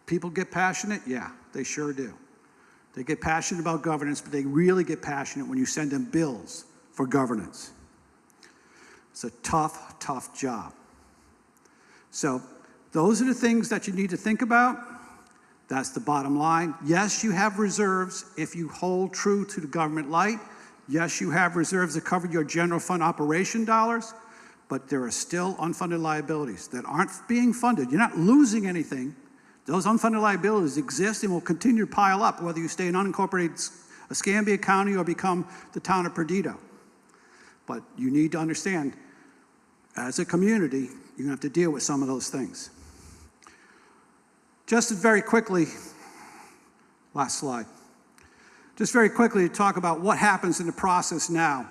People get passionate? Yeah, they sure do. They get passionate about governance, but they really get passionate when you send them bills for governance. It's a tough, tough job. So those are the things that you need to think about. That's the bottom line. Yes, you have reserves if you hold true to the government light. Yes, you have reserves that cover your general fund operation dollars, but there are still unfunded liabilities that aren't being funded. You're not losing anything. Those unfunded liabilities exist and will continue to pile up whether you stay in unincorporated Escambia County or become the town of Perdido. But you need to understand, as a community, you're going to have to deal with some of those things. Just very quickly, last slide. Just very quickly to talk about what happens in the process now.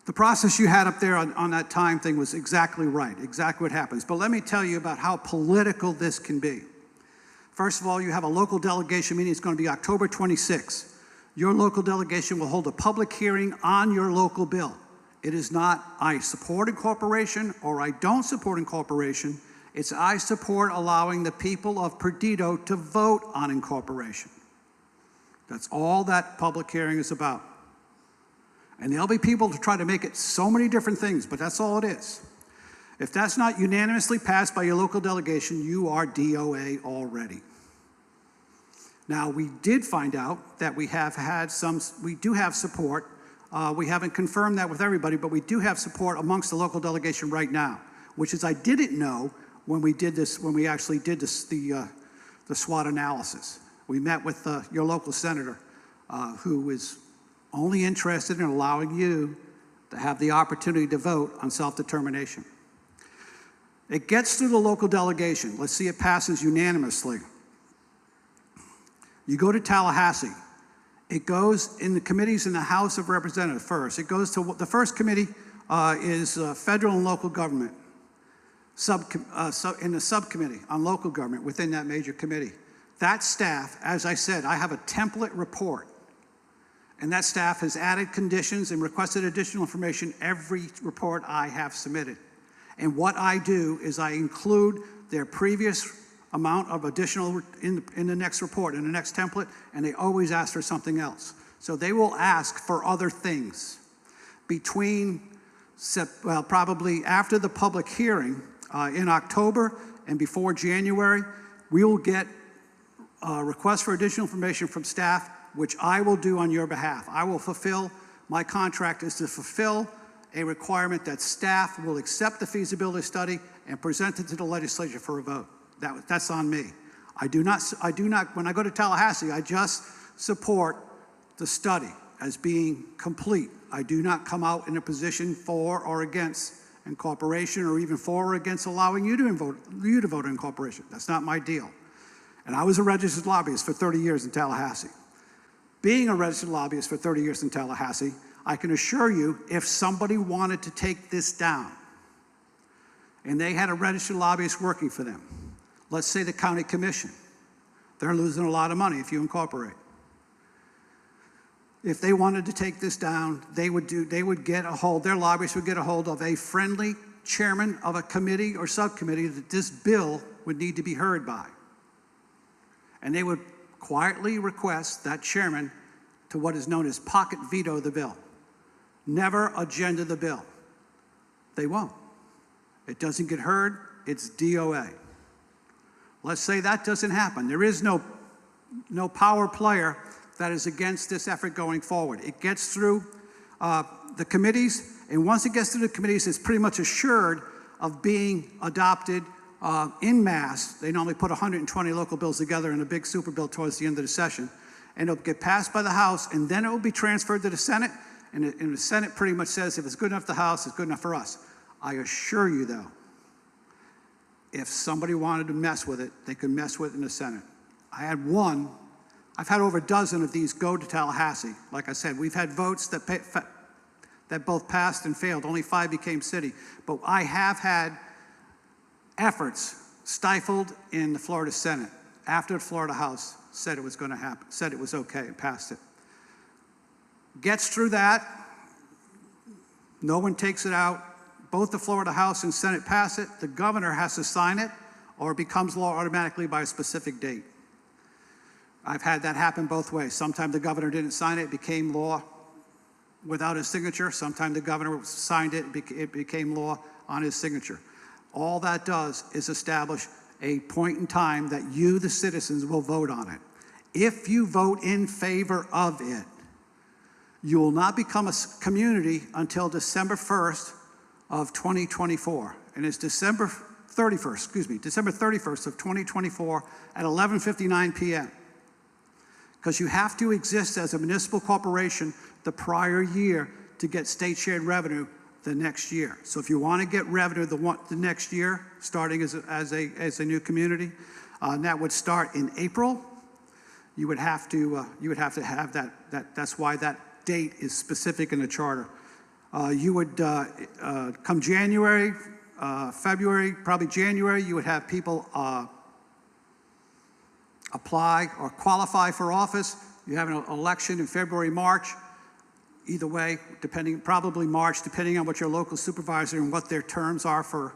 The process you had up there on that time thing was exactly right, exactly what happens. But let me tell you about how political this can be. First of all, you have a local delegation meeting. It's going to be October 26th. Your local delegation will hold a public hearing on your local bill. It is not I support incorporation or I don't support incorporation. It's I support allowing the people of Perdido to vote on incorporation. That's all that public hearing is about. And there'll be people to try to make it so many different things, but that's all it is. If that's not unanimously passed by your local delegation, you are DOA already. Now, we did find out that we do have support. We haven't confirmed that with everybody, but we do have support amongst the local delegation right now, which is I didn't know when we did this, when we actually did this, the SWOT analysis. We met with your local senator who is only interested in allowing you to have the opportunity to vote on self-determination. It gets through the local delegation. Let's see it passes unanimously. You go to Tallahassee. It goes in the committees in the House of Representatives first. It goes to the first committee is federal and local government. In the subcommittee on local government within that major committee. That staff, as I said, I have a template report. And that staff has added conditions and requested additional information every report I have submitted. And what I do is I include their previous amount of additional in the next report, in the next template, and they always ask for something else. So they will ask for other things. Probably after the public hearing in October and before January, we will get requests for additional information from staff, which I will do on your behalf. I will fulfill, my contract is to fulfill a requirement that staff will accept the feasibility study and present it to the legislature for a vote. That's on me. I do not, when I go to Tallahassee, I just support the study as being complete. I do not come out in a position for or against incorporation or even for or against allowing you to vote on incorporation. That's not my deal. And I was a registered lobbyist for 30 years in Tallahassee. Being a registered lobbyist for 30 years in Tallahassee, I can assure you, if somebody wanted to take this down, and they had a registered lobbyist working for them, let's say the county commission, they're losing a lot of money if you incorporate. If they wanted to take this down, they would get a hold, their lobbyists would get a hold of a friendly chairman of a committee or subcommittee that this bill would need to be heard by. And they would quietly request that chairman to what is known as pocket veto the bill. Never agenda the bill. They won't. It doesn't get heard, it's DOA. Let's say that doesn't happen. There is no power player that is against this effort going forward. It gets through the committees, and once it gets through the committees, it's pretty much assured of being adopted en masse. They normally put 120 local bills together in a big super bill towards the end of the session, and it'll get passed by the House, and then it will be transferred to the Senate, and the Senate pretty much says if it's good enough for the House, it's good enough for us. I assure you, though, if somebody wanted to mess with it, they could mess with it in the Senate. I've had over a dozen of these go to Tallahassee. Like I said, we've had votes that both passed and failed. Only 5 became city. But I have had efforts stifled in the Florida Senate after the Florida House said it was going to happen, said it was okay and passed it. Gets through that. No one takes it out. Both the Florida House and Senate pass it. The governor has to sign it, or it becomes law automatically by a specific date. I've had that happen both ways. Sometimes the governor didn't sign it, it became law without his signature. Sometimes the governor signed it, it became law on his signature. All that does is establish a point in time that you, the citizens, will vote on it. If you vote in favor of it, you will not become a community until December 1st of 2024. And it's December 31st of 2024 at 11:59 p.m. Because you have to exist as a municipal corporation the prior year to get state shared revenue the next year. So if you want to get revenue the next year, starting as a new community, and that would start in April, you would have to have that. That's why that date is specific in the charter. You would come January, February, probably January, you would have people apply or qualify for office. You have an election in February, March. Either way, probably March, depending on what your local supervisor and what their terms are for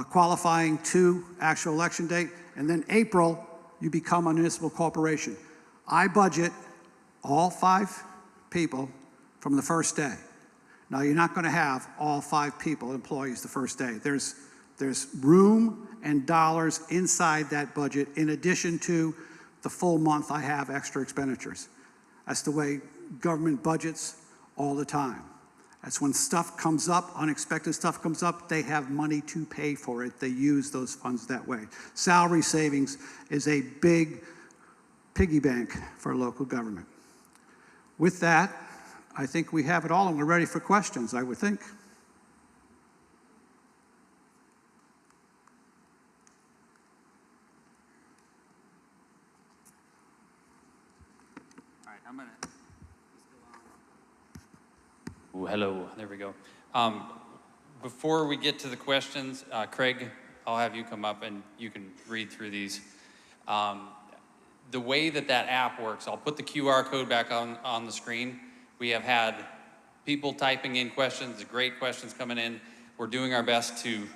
qualifying to actual election date. And then April, you become a municipal corporation. I budget all 5 people from the first day. Now, you're not going to have all 5 people, employees, the first day. There's room and dollars inside that budget in addition to the full month I have extra expenditures. That's the way government budgets all the time. That's when stuff comes up, unexpected stuff comes up, they have money to pay for it. They use those funds that way. Salary savings is a big piggy bank for local government. With that, I think we have it all and we're ready for questions, I would think. All right, I'm gonna. Ooh, hello, there we go. Before we get to the questions, Craig, I'll have you come up and you can read through these. The way that app works, I'll put the QR code back on the screen. We have had people typing in questions, great questions coming in. We're doing our best to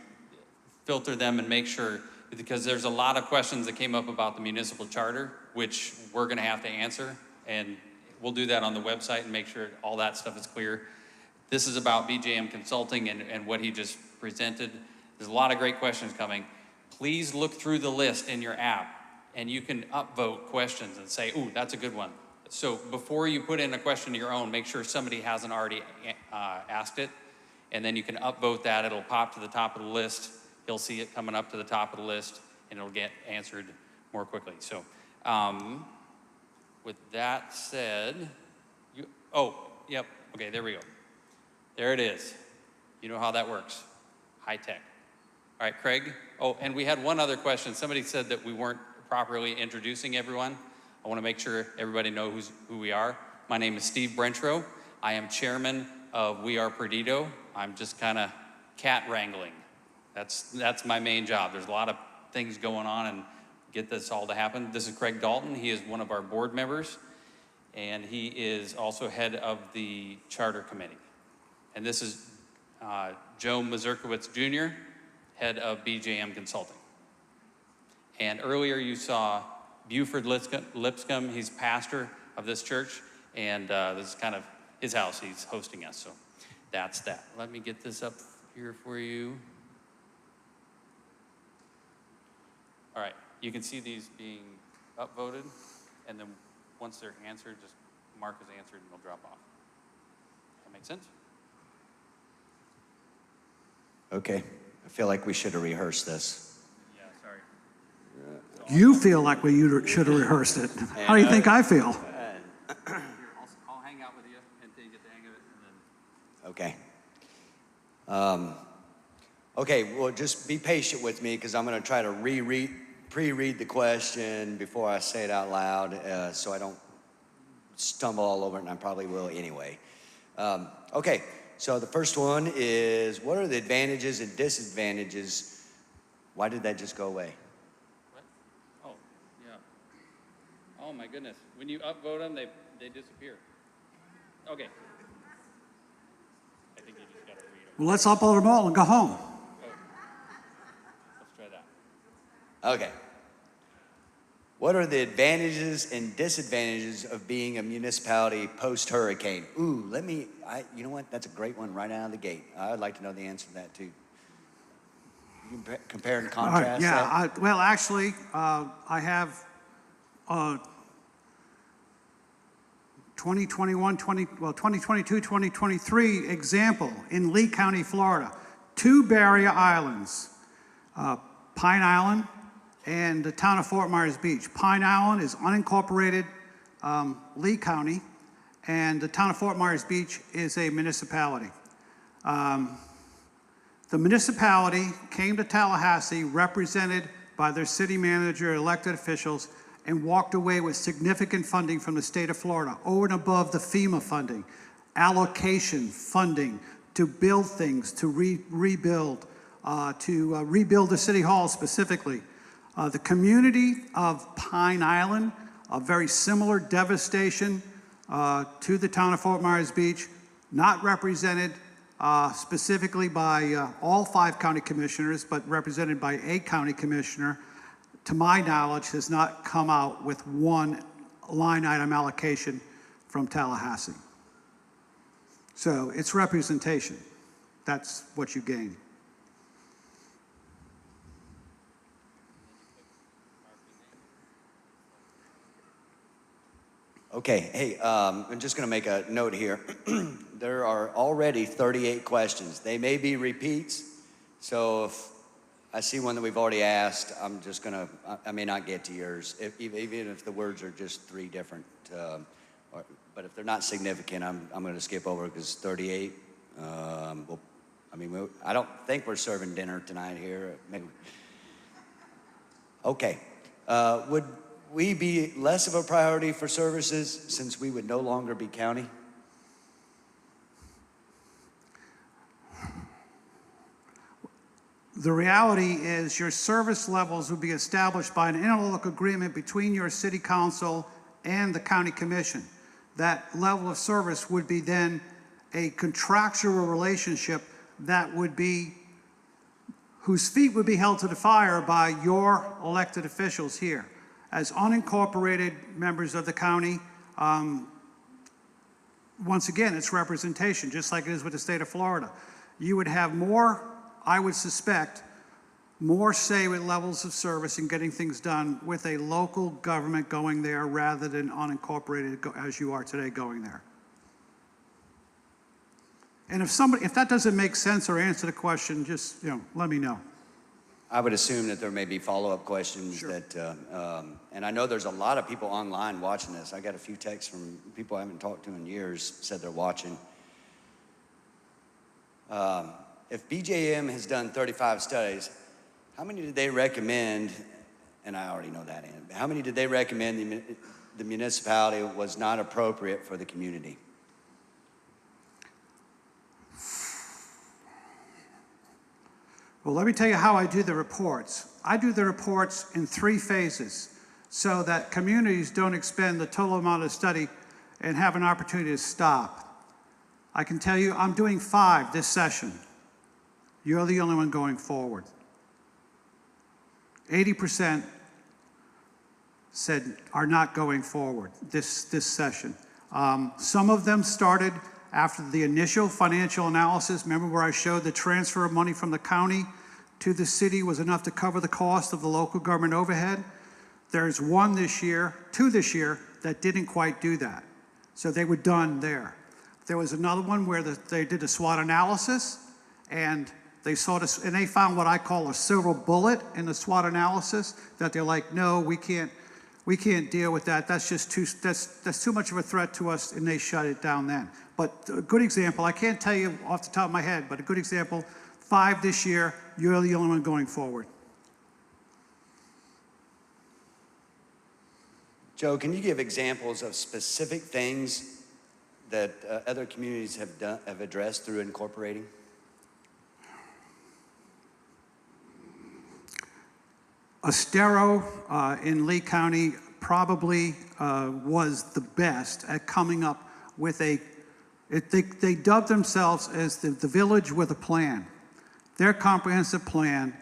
filter them and make sure, because there's a lot of questions that came up about the municipal charter, which we're gonna have to answer, and we'll do that on the website and make sure all that stuff is clear. This is about BJM Consulting and what he just presented. There's a lot of great questions coming. Please look through the list in your app and you can upvote questions and say, ooh, that's a good one. So before you put in a question of your own, make sure somebody hasn't already asked it, and then you can upvote that. It'll pop to the top of the list. He'll see it coming up to the top of the list, and it'll get answered more quickly. So with that said, yep, okay, there we go. There it is. You know how that works. High tech. All right, Craig. Oh, and we had one other question. Somebody said that we weren't properly introducing everyone. I want to make sure everybody knows who we are. My name is Steve Brentrow. I am chairman of We Are Perdido. I'm just kind of cat wrangling. That's my main job. There's a lot of things going on and get this all to happen. This is Craig Dalton. He is one of our board members, and he is also head of the charter committee. And this is Joe Mazurkiewicz Jr., head of BJM Consulting. And earlier you saw Buford Lipscomb. He's pastor of this church, and this is kind of his house. He's hosting us, so that's that. Let me get this up here for you. All right, you can see these being upvoted, and then once they're answered, just mark as answered and they'll drop off. That make sense? Okay, I feel like we should have rehearsed this. Yeah, sorry. You feel like should have rehearsed it. How do you think I feel? Here, I'll hang out with you until you get the hang of it, and then. Okay. Okay, well, just be patient with me because I'm going to try to pre-read the question before I say it out loud so I don't stumble all over it, and I probably will anyway. Okay, so the first one is, what are the advantages and disadvantages? Why did that just go away? What? Oh, yeah. Oh, my goodness. When you upvote them, they disappear. Okay. I think you just got to read them. Well, let's upload them all and go home. Let's try that. Okay. What are the advantages and disadvantages of being a municipality post-hurricane? Ooh, you know what? That's a great one right out of the gate. I'd like to know the answer to that too. You can compare and contrast that? Well, actually, I have 2022, 2023 example in Lee County, Florida. 2 barrier islands, Pine Island and the town of Fort Myers Beach. Pine Island is unincorporated Lee County, and the town of Fort Myers Beach is a municipality. The municipality came to Tallahassee represented by their city manager, elected officials, and walked away with significant funding from the state of Florida, over and above the FEMA funding, allocation funding to build things, to rebuild the city hall specifically. The community of Pine Island, a very similar devastation to the town of Fort Myers Beach, not represented specifically by all 5 county commissioners, but represented by a county commissioner, to my knowledge, has not come out with one line item allocation from Tallahassee. So it's representation. That's what you gain. Okay, hey, I'm just going to make a note here. There are already 38 questions. They may be repeats, so if I see one that we've already asked, I may not get to yours, even if the words are just 3 different. But if they're not significant, I'm going to skip over because 38. I don't think we're serving dinner tonight here. Maybe. Okay. Would we be less of a priority for services since we would no longer be county? The reality is your service levels would be established by an interlocal agreement between your city council and the county commission. That level of service would be then a contractual relationship that would be, whose feet would be held to the fire by your elected officials here. As unincorporated members of the county, once again, it's representation, just like it is with the state of Florida. You would have more, I would suspect, more say with levels of service and getting things done with a local government going there rather than unincorporated as you are today going there. And if that doesn't make sense or answer the question, just let me know. I would assume that there may be follow-up questions. Sure. And I know there's a lot of people online watching this. I got a few texts from people I haven't talked to in years, said they're watching. If BJM has done 35 studies, how many did they recommend, and I already know that, how many did they recommend the municipality was not appropriate for the community? Well, let me tell you how I do the reports. I do the reports in 3 phases so that communities don't expend the total amount of study and have an opportunity to stop. I can tell you I'm doing 5 this session. You're the only one going forward. 80% said are not going forward this session. Some of them started after the initial financial analysis. Remember where I showed the transfer of money from the county to the city was enough to cover the cost of the local government overhead? There's 2 this year, that didn't quite do that. So they were done there. There was another one where they did a SWOT analysis, and they found what I call a silver bullet in the SWOT analysis, that they're like, no, we can't deal with that. That's just that's too much of a threat to us, and they shut it down then. But a good example, I can't tell you off the top of my head, but a good example, 5 this year, you're the only one going forward. Joe, can you give examples of specific things that other communities have addressed through incorporating? Estero in Lee County probably was the best at coming up with they dubbed themselves as the village with a plan. Their comprehensive plan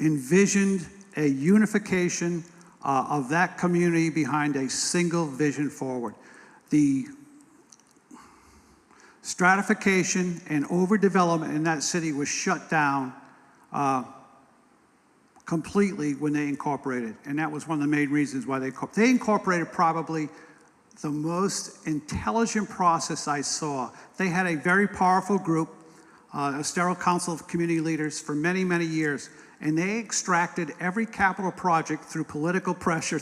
envisioned a unification of that community behind a single vision forward. The stratification and overdevelopment in that city was shut down completely when they incorporated, and that was one of the main reasons why they incorporated probably the most intelligent process I saw. They had a very powerful group, Estero Council of Community Leaders, for many, many years, and they extracted every capital project through political pressure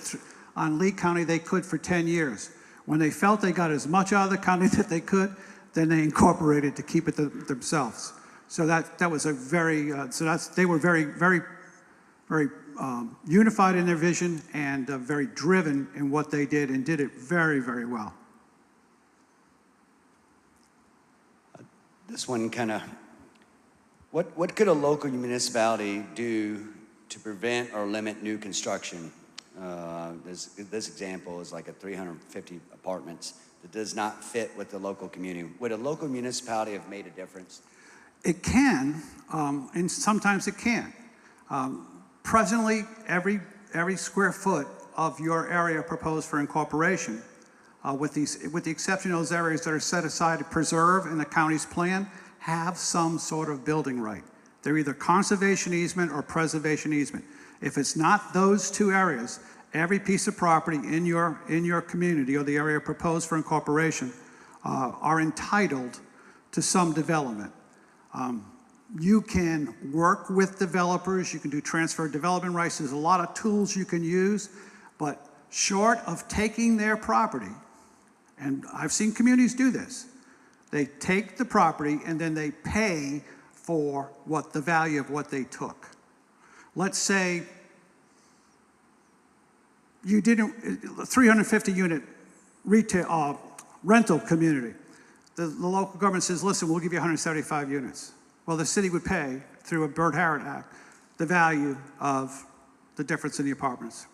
on Lee County they could for 10 years. When they felt they got as much out of the county that they could, then they incorporated to keep it themselves. So that was a very, they were very, very, very unified in their vision and very driven in what they did, and did it very, very well. This one kind of, what could a local municipality do to prevent or limit new construction? This example is like a 350 apartments that does not fit with the local community. Would a local municipality have made a difference? It can, and sometimes it can't. Presently, every square foot of your area proposed for incorporation, with the exception of those areas that are set aside to preserve in the county's plan, have some sort of building right. They're either conservation easement or preservation easement. If it's not those 2 areas, every piece of property in your community or the area proposed for incorporation are entitled to some development. You can work with developers, you can do transfer of development rights, there's a lot of tools you can use, but short of taking their property, and I've seen communities do this, they take the property and then they pay for the value of what they took. Let's say you did a 350 unit retail rental community. The local government says, listen, we'll give you 175 units. Well, the city would pay, through a Byrd-Harrod Act, the value of the difference in the apartments.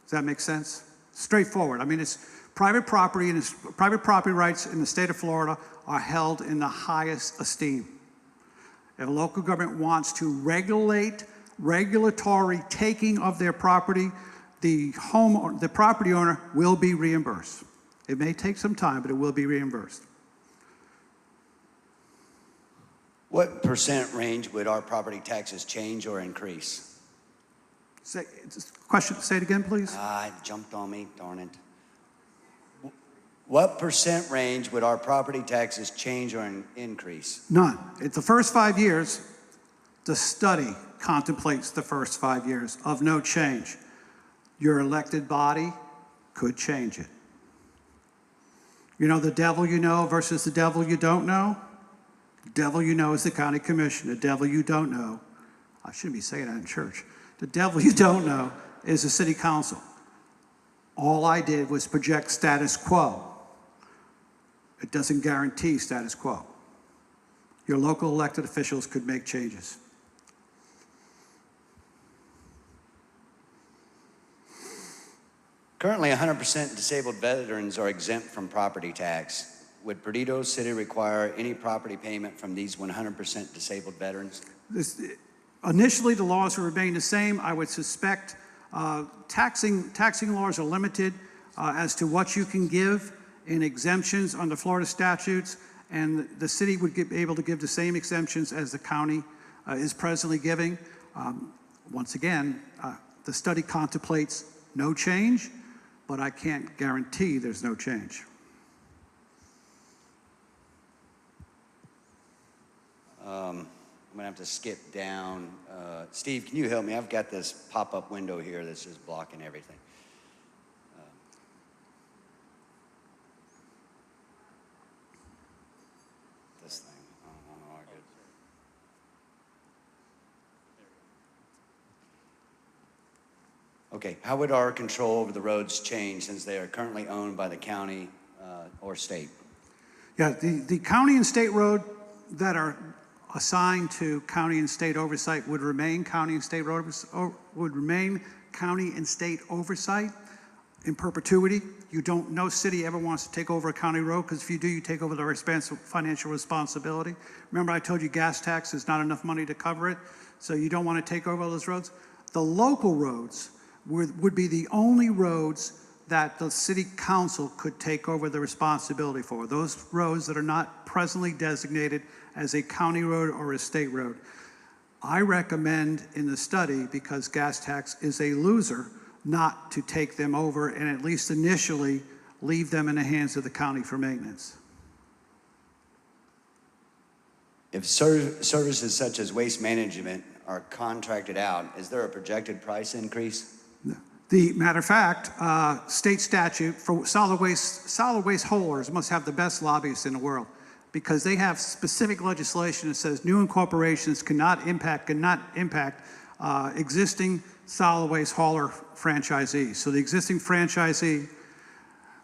Does that make sense? Straightforward. I mean, it's private property, and private property rights in the state of Florida are held in the highest esteem. If a local government wants to regulate regulatory taking of their property, the property owner will be reimbursed. It may take some time, but it will be reimbursed. What percent range would our property taxes change or increase? Say it again, please. It jumped on me, darn it. What percent range would our property taxes change or increase? None. It's the first 5 years, the study contemplates the first 5 years of no change. Your elected body could change it. You know the devil you know versus the devil you don't know? The devil you know is the county commission. The devil you don't know, I shouldn't be saying that in church. The devil you don't know is the city council. All I did was project status quo. It doesn't guarantee status quo. Your local elected officials could make changes. Currently, 100% disabled veterans are exempt from property tax. Would Perdido City require any property payment from these 100% disabled veterans? Initially, the laws will remain the same. I would suspect taxing laws are limited as to what you can give in exemptions under Florida statutes, and the city would be able to give the same exemptions as the county is presently giving. Once again, the study contemplates no change, but I can't guarantee there's no change. I'm gonna have to skip down. Steve, can you help me? I've got this pop-up window here that's just blocking everything. This thing, I don't know how I could. Okay, how would our control over the roads change since they are currently owned by the county or state? Yeah, the county and state road that are assigned to county and state oversight would remain county and state oversight in perpetuity. No city ever wants to take over a county road, because if you do, you take over the financial responsibility. Remember, I told you gas tax is not enough money to cover it, so you don't want to take over all those roads. The local roads would be the only roads that the city council could take over the responsibility for. Those roads that are not presently designated as a county road or a state road. I recommend in the study, because gas tax is a loser, not to take them over and at least initially leave them in the hands of the county for maintenance. If services such as waste management are contracted out, is there a projected price increase? The matter of fact, state statute for solid waste haulers must have the best lobbyists in the world, because they have specific legislation that says new incorporations cannot impact existing solid waste hauler franchisees. So the existing franchisee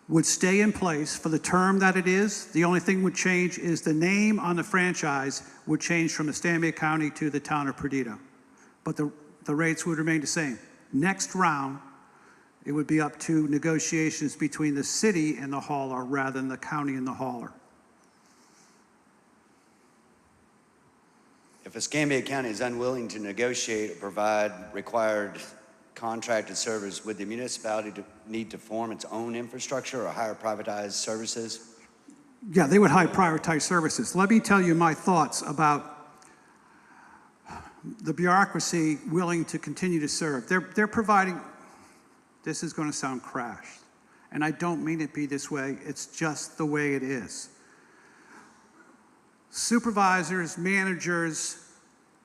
would stay in place for the term that it is. The only thing would change is the name on the franchise would change from Escambia County to the town of Perdido. But the rates would remain the same. Next round, it would be up to negotiations between the city and the hauler rather than the county and the hauler. If Escambia County is unwilling to negotiate or provide required contracted service, would the municipality need to form its own infrastructure or hire privatized services? Yeah, they would hire privatized services. Let me tell you my thoughts about the bureaucracy willing to continue to serve. They're providing, this is going to sound crass, and I don't mean it be this way, it's just the way it is. Supervisors, managers,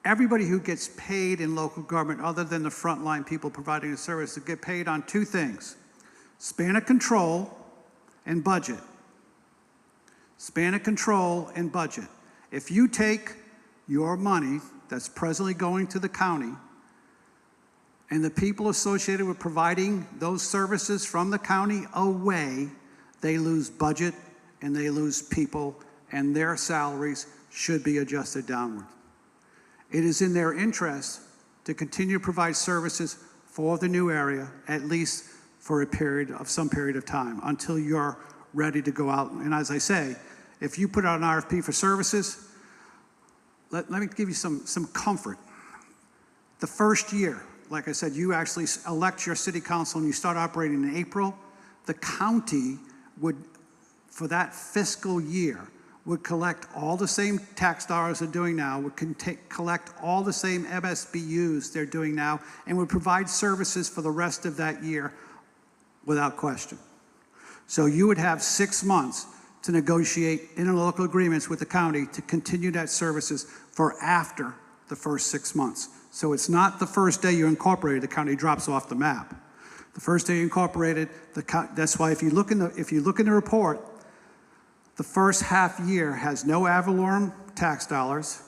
everybody who gets paid in local government other than the frontline people providing the service to get paid on two things: span of control and budget. Span of control and budget. If you take your money that's presently going to the county and the people associated with providing those services from the county away, they lose budget and they lose people, and their salaries should be adjusted downward. It is in their interest to continue to provide services for the new area, at least for some period of time, until you're ready to go out. And as I say, if you put out an RFP for services, let me give you some comfort. The first year, like I said, you actually elect your city council and you start operating in April. The county would, for that fiscal year, would collect all the same tax dollars they're doing now, would collect all the same MSBUs they're doing now, and would provide services for the rest of that year without question. So you would have 6 months to negotiate interlocal agreements with the county to continue that services for after the first 6 months. So it's not the first day you incorporated, the county drops off the map. The first day you incorporated, that's why if you look in the report, the first half year has no ad valorem tax dollars,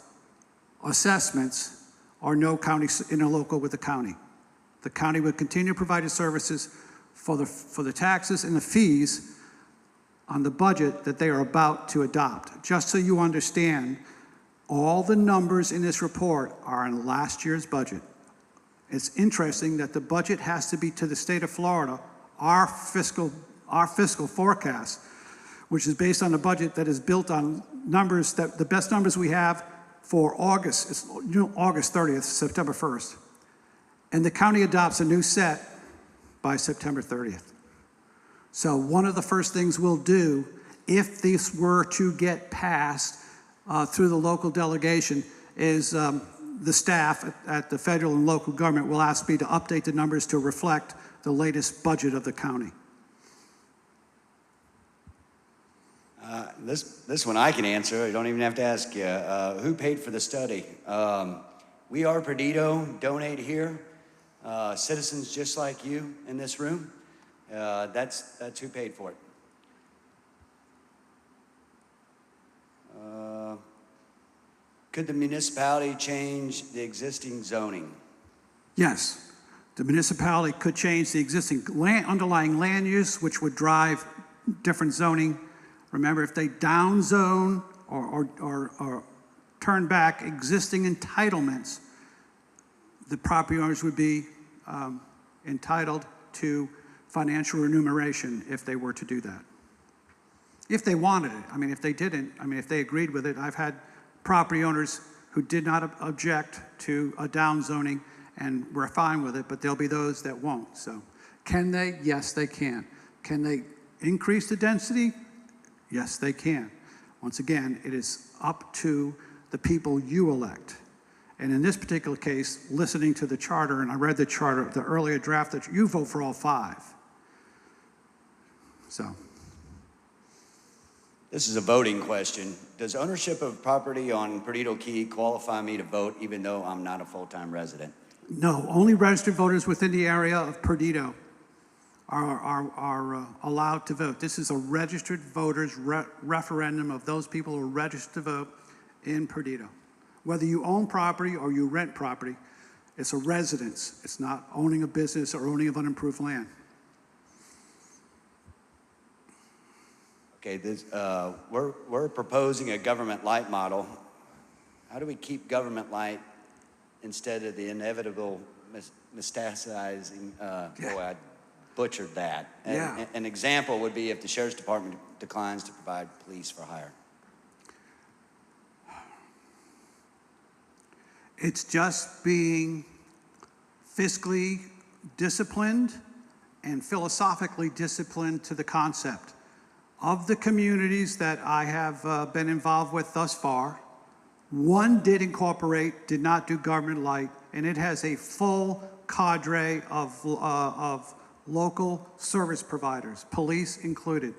assessments, or no county interlocal with the county. The county would continue to provide the services for the taxes and the fees on the budget that they are about to adopt. Just so you understand, all the numbers in this report are in last year's budget. It's interesting that the budget has to be to the state of Florida our fiscal forecast, which is based on a budget that is built on numbers that the best numbers we have for August, is August 30th, September 1st. And the county adopts a new set by September 30th. So one of the first things we'll do, if this were to get passed through the local delegation, is the staff at the federal and local government will ask me to update the numbers to reflect the latest budget of the county. This one I can answer. You don't even have to ask you. Who paid for the study? We are Perdido, donate here. Citizens just like you in this room. That's who paid for it. Could the municipality change the existing zoning? Yes, the municipality could change the existing underlying land use, which would drive different zoning. Remember, if they downzone or turn back existing entitlements, the property owners would be entitled to financial remuneration if they were to do that. If they wanted it. I mean, if they didn't, I mean, if they agreed with it, I've had property owners who did not object to a downzoning and were fine with it, but there'll be those that won't. So can they? Yes, they can. Can they increase the density? Yes, they can. Once again, it is up to the people you elect. And in this particular case, listening to the charter, and I read the charter, the earlier draft, that you vote for all 5. So. This is a voting question. Does ownership of property on Perdido Key qualify me to vote even though I'm not a full-time resident? No, only registered voters within the area of Perdido are allowed to vote. This is a registered voters referendum of those people who are registered to vote in Perdido. Whether you own property or you rent property, it's a residence. It's not owning a business or owning of unimproved land. Okay, we're proposing a government light model. How do we keep government light instead of the inevitable metastasizing? Boy, I butchered that. Yeah. An example would be if the sheriff's department declines to provide police for hire. It's just being fiscally disciplined and philosophically disciplined to the concept. Of the communities that I have been involved with thus far, one did incorporate, did not do government light, and it has a full cadre of local service providers, police included.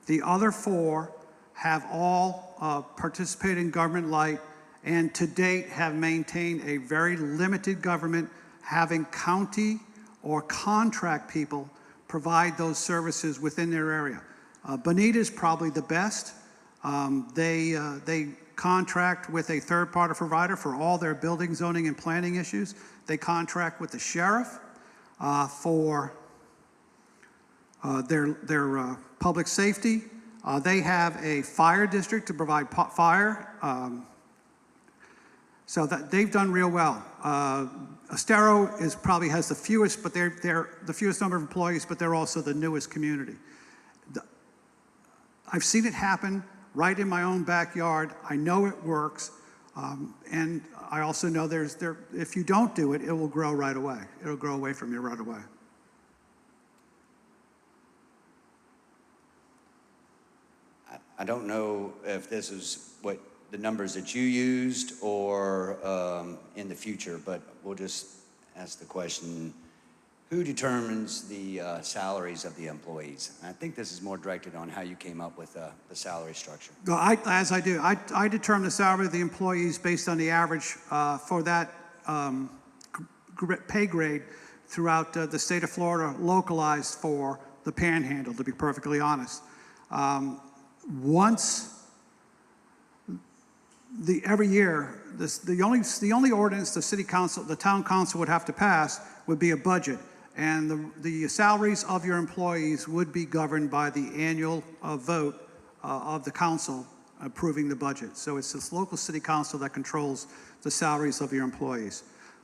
The other 4 have all participated in government light and to date have maintained a very limited government, having county or contract people provide those services within their area. Bonita is probably the best. They contract with a third-party provider for all their building, zoning, and planning issues. They contract with the sheriff for their public safety. They have a fire district to provide fire. So that they've done real well. Estero probably has the fewest, but they're the fewest number of employees, but they're also the newest community. I've seen it happen right in my own backyard. I know it works, and I also know if you don't do it, it will grow right away. It'll grow away from you right away. I don't know if this is what the numbers that you used or in the future, but we'll just ask the question. Who determines the salaries of the employees? And I think this is more directed on how you came up with the salary structure. No, I determine the salary of the employees based on the average for that pay grade throughout the state of Florida, localized for the Panhandle, to be perfectly honest. Every year, the only ordinance the city council, the town council would have to pass would be a budget. And the salaries of your employees would be governed by the annual vote of the council approving the budget. So it's this local city council that controls the salaries of your employees.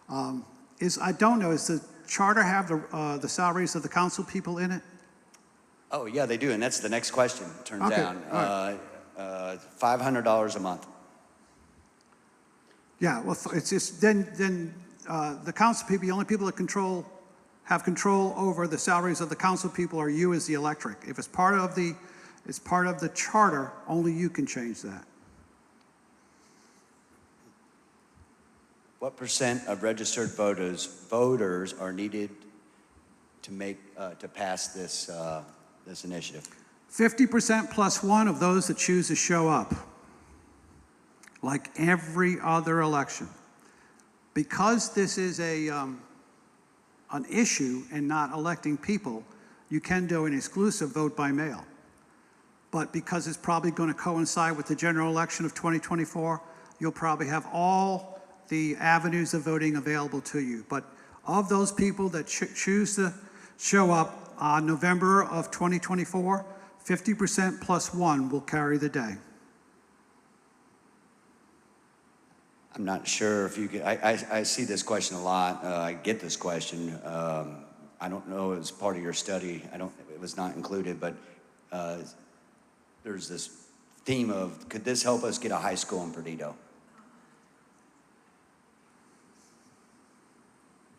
I don't know, does the charter have the salaries of the council people in it? Oh, yeah, they do, and that's the next question, turns Okay, out. all $500 a month. Yeah, well, it's just, then the council people, the only people that have control over the salaries of the council people are you as the electorate. If it's part of the charter, only you can change that. What % of registered voters are needed to pass this initiative? 50% plus one of those that choose to show up, like every other election. Because this is an issue and not electing people, you can do an exclusive vote by mail. But because it's probably going to coincide with the general election of 2024, you'll probably have all the avenues of voting available to you. But of those people that choose to show up on November of 2024, 50% plus one will carry the day. I'm not sure if you could, I see this question a lot. I get this question. I don't know, it was part of your study. It was not included, but there's this theme of, could this help us get a high school in Perdido?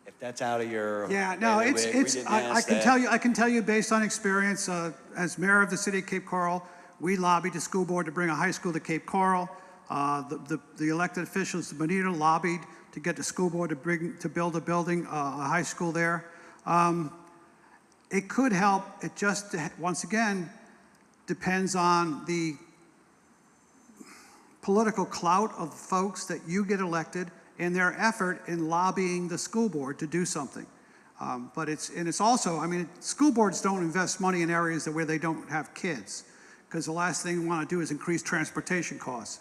If that's out of your... Yeah, no, I can tell you based on experience, as mayor of the city of Cape Coral, we lobbied the school board to bring a high school to Cape Coral. The elected officials of Bonita lobbied to get the school board to build a building, a high school there. It could help. It just, once again, depends on the political clout of folks that you get elected and their effort in lobbying the school board to do something. But it's also, I mean, school boards don't invest money in areas where they don't have kids, because the last thing we want to do is increase transportation costs.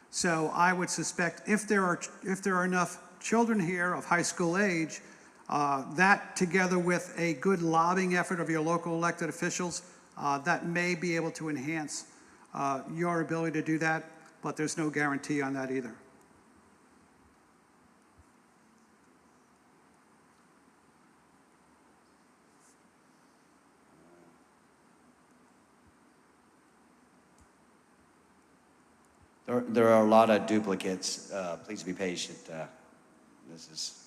So I would suspect if there are enough children here of high school age, that together with a good lobbying effort of your local elected officials, that may be able to enhance your ability to do that, but there's no guarantee on that either. There are a lot of duplicates. Please be patient. This is...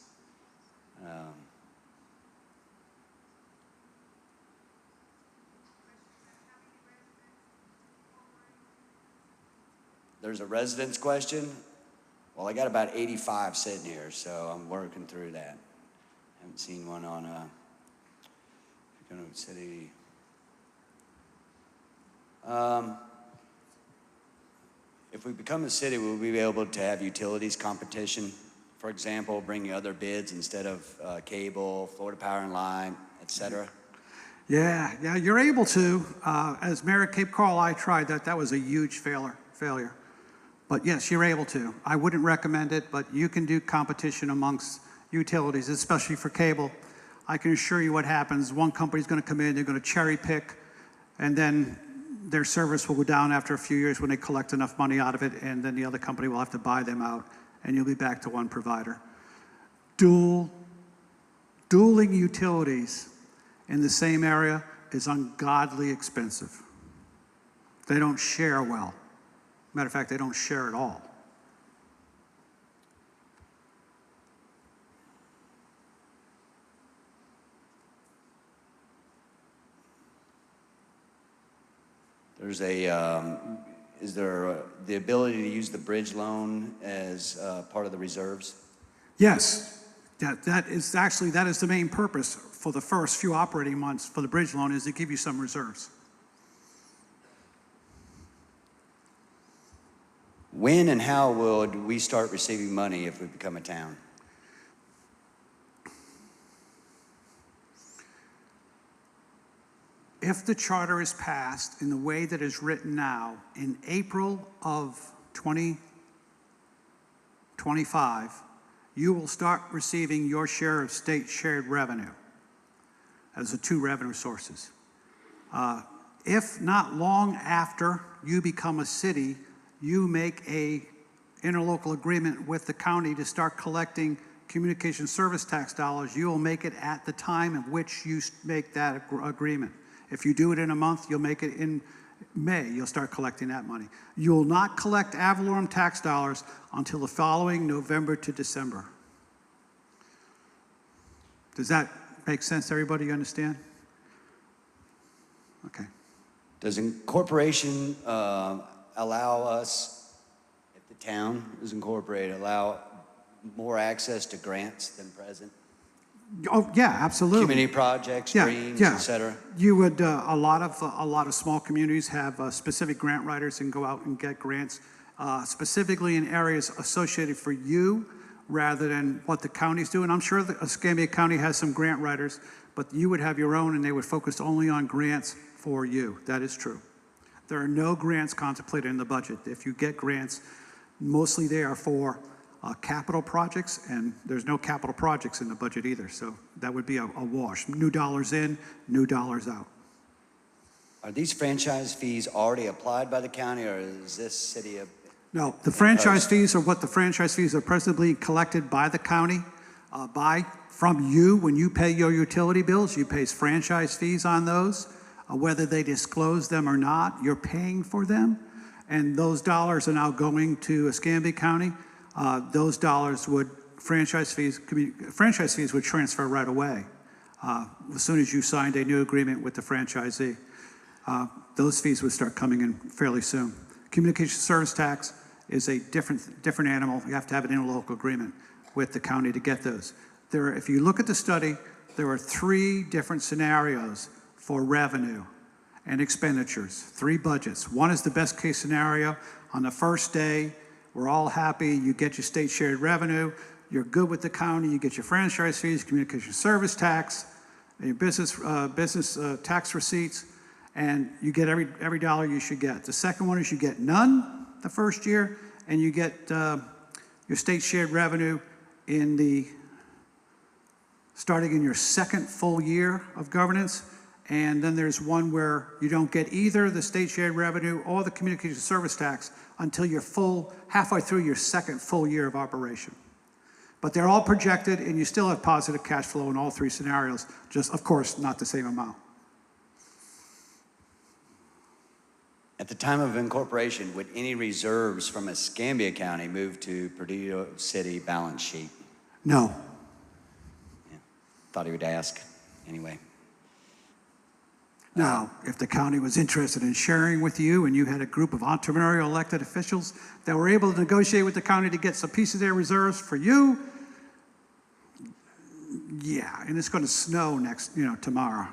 There's a residence question. Well, I got about 85 sitting here, so I'm working through that. Haven't seen one on city. If we become a city, will we be able to have utilities competition? For example, bringing other bids instead of cable, Florida Power and Light, et cetera? Yeah, you're able to. As mayor of Cape Coral, I tried that. That was a huge failure. But yes, you're able to. I wouldn't recommend it, but you can do competition amongst utilities, especially for cable. I can assure you what happens. One company's going to come in, they're going to cherry pick, and then their service will go down after a few years when they collect enough money out of it, and then the other company will have to buy them out, and you'll be back to one provider. Dueling utilities in the same area is ungodly expensive. They don't share well. Matter of fact, they don't share at all. There's is there the ability to use the bridge loan as part of the reserves? Yes, that is the main purpose for the first few operating months for the bridge loan, is to give you some reserves. When and how would we start receiving money if we become a town? If the charter is passed in the way that is written now, in April of 2025, you will start receiving your share of state shared revenue as the two revenue sources. If not long after you become a city, you make a interlocal agreement with the county to start collecting communication service tax dollars, you will make it at the time in which you make that agreement. If you do it in a month, you'll make it in May. You'll start collecting that money. You will not collect ad valorem tax dollars until the following November to December. Does that make sense to everybody? You understand? Okay. Does incorporation allow us, if the town is incorporated, allow more access to grants than present? Oh, yeah, absolutely. Community projects, greens, et cetera? You would, a lot of small communities have specific grant writers and go out and get grants specifically in areas associated for you rather than what the counties do. And I'm sure that Escambia County has some grant writers, but you would have your own and they would focus only on grants for you. That is true. There are no grants contemplated in the budget. If you get grants, mostly they are for capital projects, and there's no capital projects in the budget either, so that would be a wash. New dollars in, new dollars out. Are these franchise fees already applied by the county, or is this city of... No, the franchise fees are what the franchise fees are presently collected by the county, from you. When you pay your utility bills, you pay franchise fees on those. Whether they disclose them or not, you're paying for them, and those dollars are now going to Escambia County. Those dollars would, franchise fees would transfer right away. As soon as you signed a new agreement with the franchisee, those fees would start coming in fairly soon. Communication service tax is a different animal. You have to have an interlocal agreement with the county to get those. If you look at the study, there are 3 different scenarios for revenue and expenditures, 3 budgets. One is the best case scenario. On the first day, we're all happy. You get your state shared revenue. You're good with the county. You get your franchise fees, communication service tax, your business tax receipts, and you get every dollar you should get. The second one is you get none the first year, and you get your state shared revenue starting in your second full year of governance. And then there's one where you don't get either the state shared revenue or the communication service tax until you're halfway through your second full year of operation. But they're all projected, and you still have positive cash flow in all 3 scenarios, just, of course, not the same amount. At the time of incorporation, would any reserves from Escambia County move to Perdido City balance sheet? No. Yeah. Thought he would ask anyway. Now, if the county was interested in sharing with you and you had a group of entrepreneurial elected officials that were able to negotiate with the county to get some piece of their reserves for you, yeah, and it's going to snow tomorrow.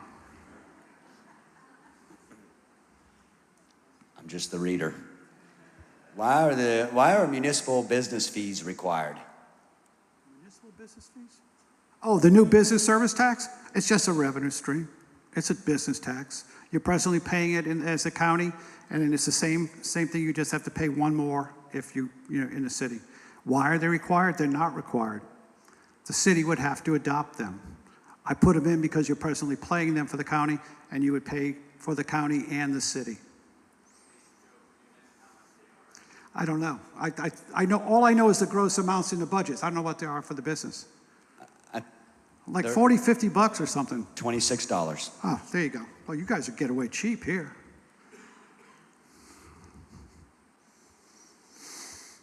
I'm just the reader. Why are municipal business fees required? Municipal business fees? Oh, the new business service tax? It's just a revenue stream. It's a business tax. You're presently paying it as a county, and then it's the same thing. You just have to pay one more if you in the city. Why are they required? They're not required. The city would have to adopt them. I put them in because you're presently paying them for the county, and you would pay for the county and the city. I don't know. I know. All I know is the gross amounts in the budgets. I don't know what they are for the business. Like 40, 50 bucks or something. $26. Oh, there you go. Well, you guys would get away cheap here.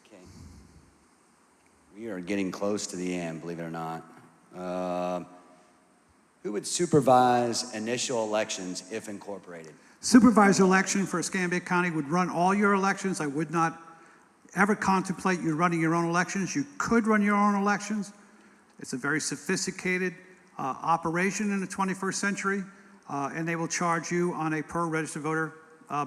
Okay. We are getting close to the end, believe it or not. Who would supervise initial elections if incorporated? Supervisor election for Escambia County would run all your elections. I would not ever contemplate you running your own elections. You could run your own elections. It's a very sophisticated operation in the 21st century, and they will charge you on a per registered voter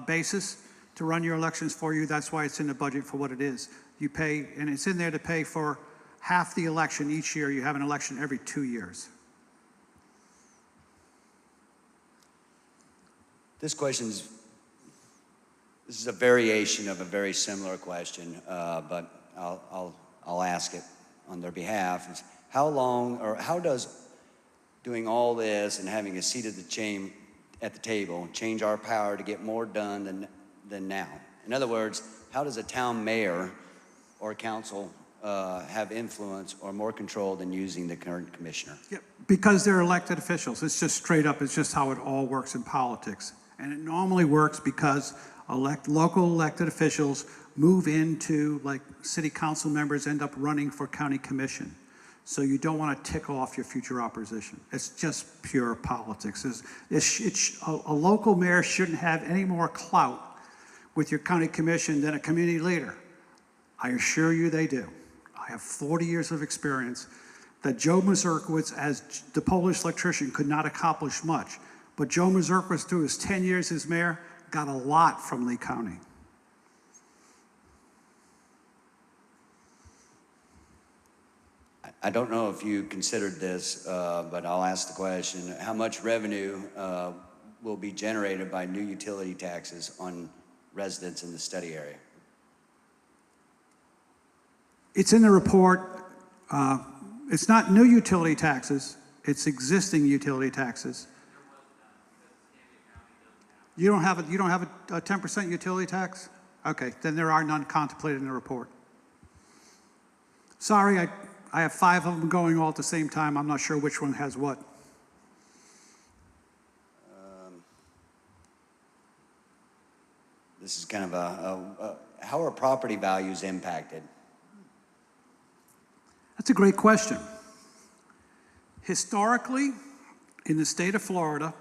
basis to run your elections for you. That's why it's in the budget for what it is. You pay, and it's in there to pay for half the election each year. You have an election every 2 years. This is a variation of a very similar question, but I'll ask it on their behalf. How does doing all this and having a seat at the table change our power to get more done than now? In other words, how does a town mayor or council have influence or more control than using the current commissioner? Yep, because they're elected officials. It's just straight up, it's just how it all works in politics. And it normally works because local elected officials move into, like city council members end up running for county commission. So you don't want to tick off your future opposition. It's just pure politics. A local mayor shouldn't have any more clout with your county commission than a community leader. I assure you they do. I have 40 years of experience. That Joe Mazurkiewicz, as the Polish electrician, could not accomplish much. But Joe Mazurkiewicz, through his 10 years as mayor, got a lot from Lee County. I don't know if you considered this, but I'll ask the question. How much revenue will be generated by new utility taxes on residents in the study area? It's in the report. It's not new utility taxes. It's existing utility taxes. You don't have a 10% utility tax? Okay, then there are none contemplated in the report. Sorry, I have 5 of them going all at the same time. I'm not sure which one has what. This is kind of how are property values impacted? That's a great question. Historically, in the state of Florida,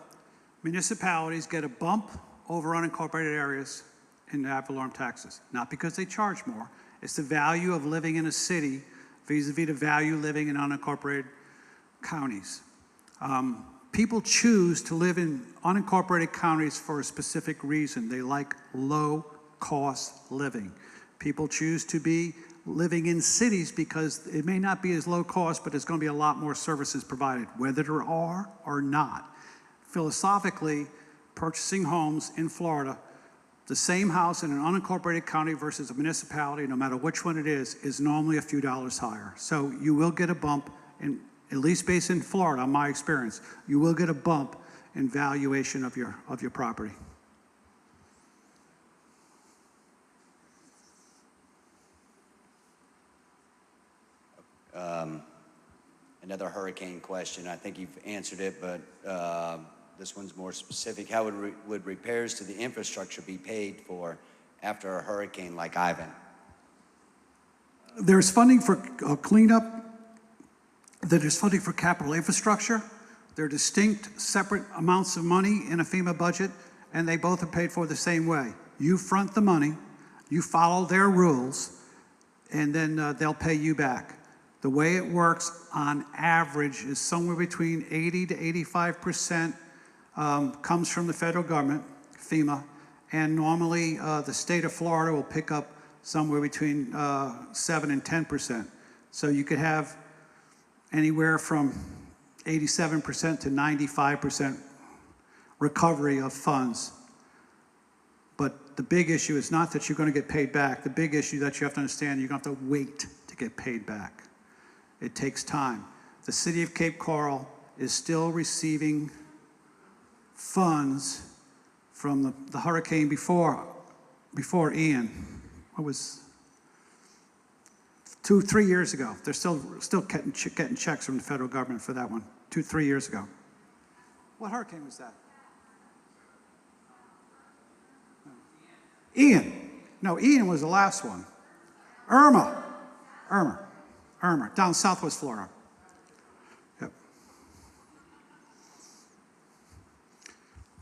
municipalities get a bump over unincorporated areas in ad valorem taxes. Not because they charge more. It's the value of living in a city vis-a-vis the value living in unincorporated counties. People choose to live in unincorporated counties for a specific reason. They like low-cost living. People choose to be living in cities because it may not be as low cost, but there's going to be a lot more services provided, whether there are or not. Philosophically, purchasing homes in Florida, the same house in an unincorporated county versus a municipality, no matter which one it is normally a few dollars higher. So you will get a bump, in, at least based in Florida, in my experience, you will get a bump in valuation of your property. Another hurricane question. I think you've answered it, but this one's more specific. How would repairs to the infrastructure be paid for after a hurricane like Ivan? There's funding for cleanup. There's funding for capital infrastructure. They're distinct, separate amounts of money in a FEMA budget, and they both are paid for the same way. You front the money, you follow their rules, and then they'll pay you back. The way it works on average is somewhere between 80 to 85% comes from the federal government, FEMA, and normally the state of Florida will pick up somewhere between 7 and 10%. So you could have anywhere from 87% to 95% recovery of funds. But the big issue is not that you're going to get paid back. The big issue that you have to understand, you're going to have to wait to get paid back. It takes time. The city of Cape Coral is still receiving funds from the hurricane before Ian. What was 2-3 years ago? They're still getting checks from the federal government for that one. 2-3 years ago. What hurricane was that? Ian. No, Ian was the last one. Irma, down Southwest Florida. Yep.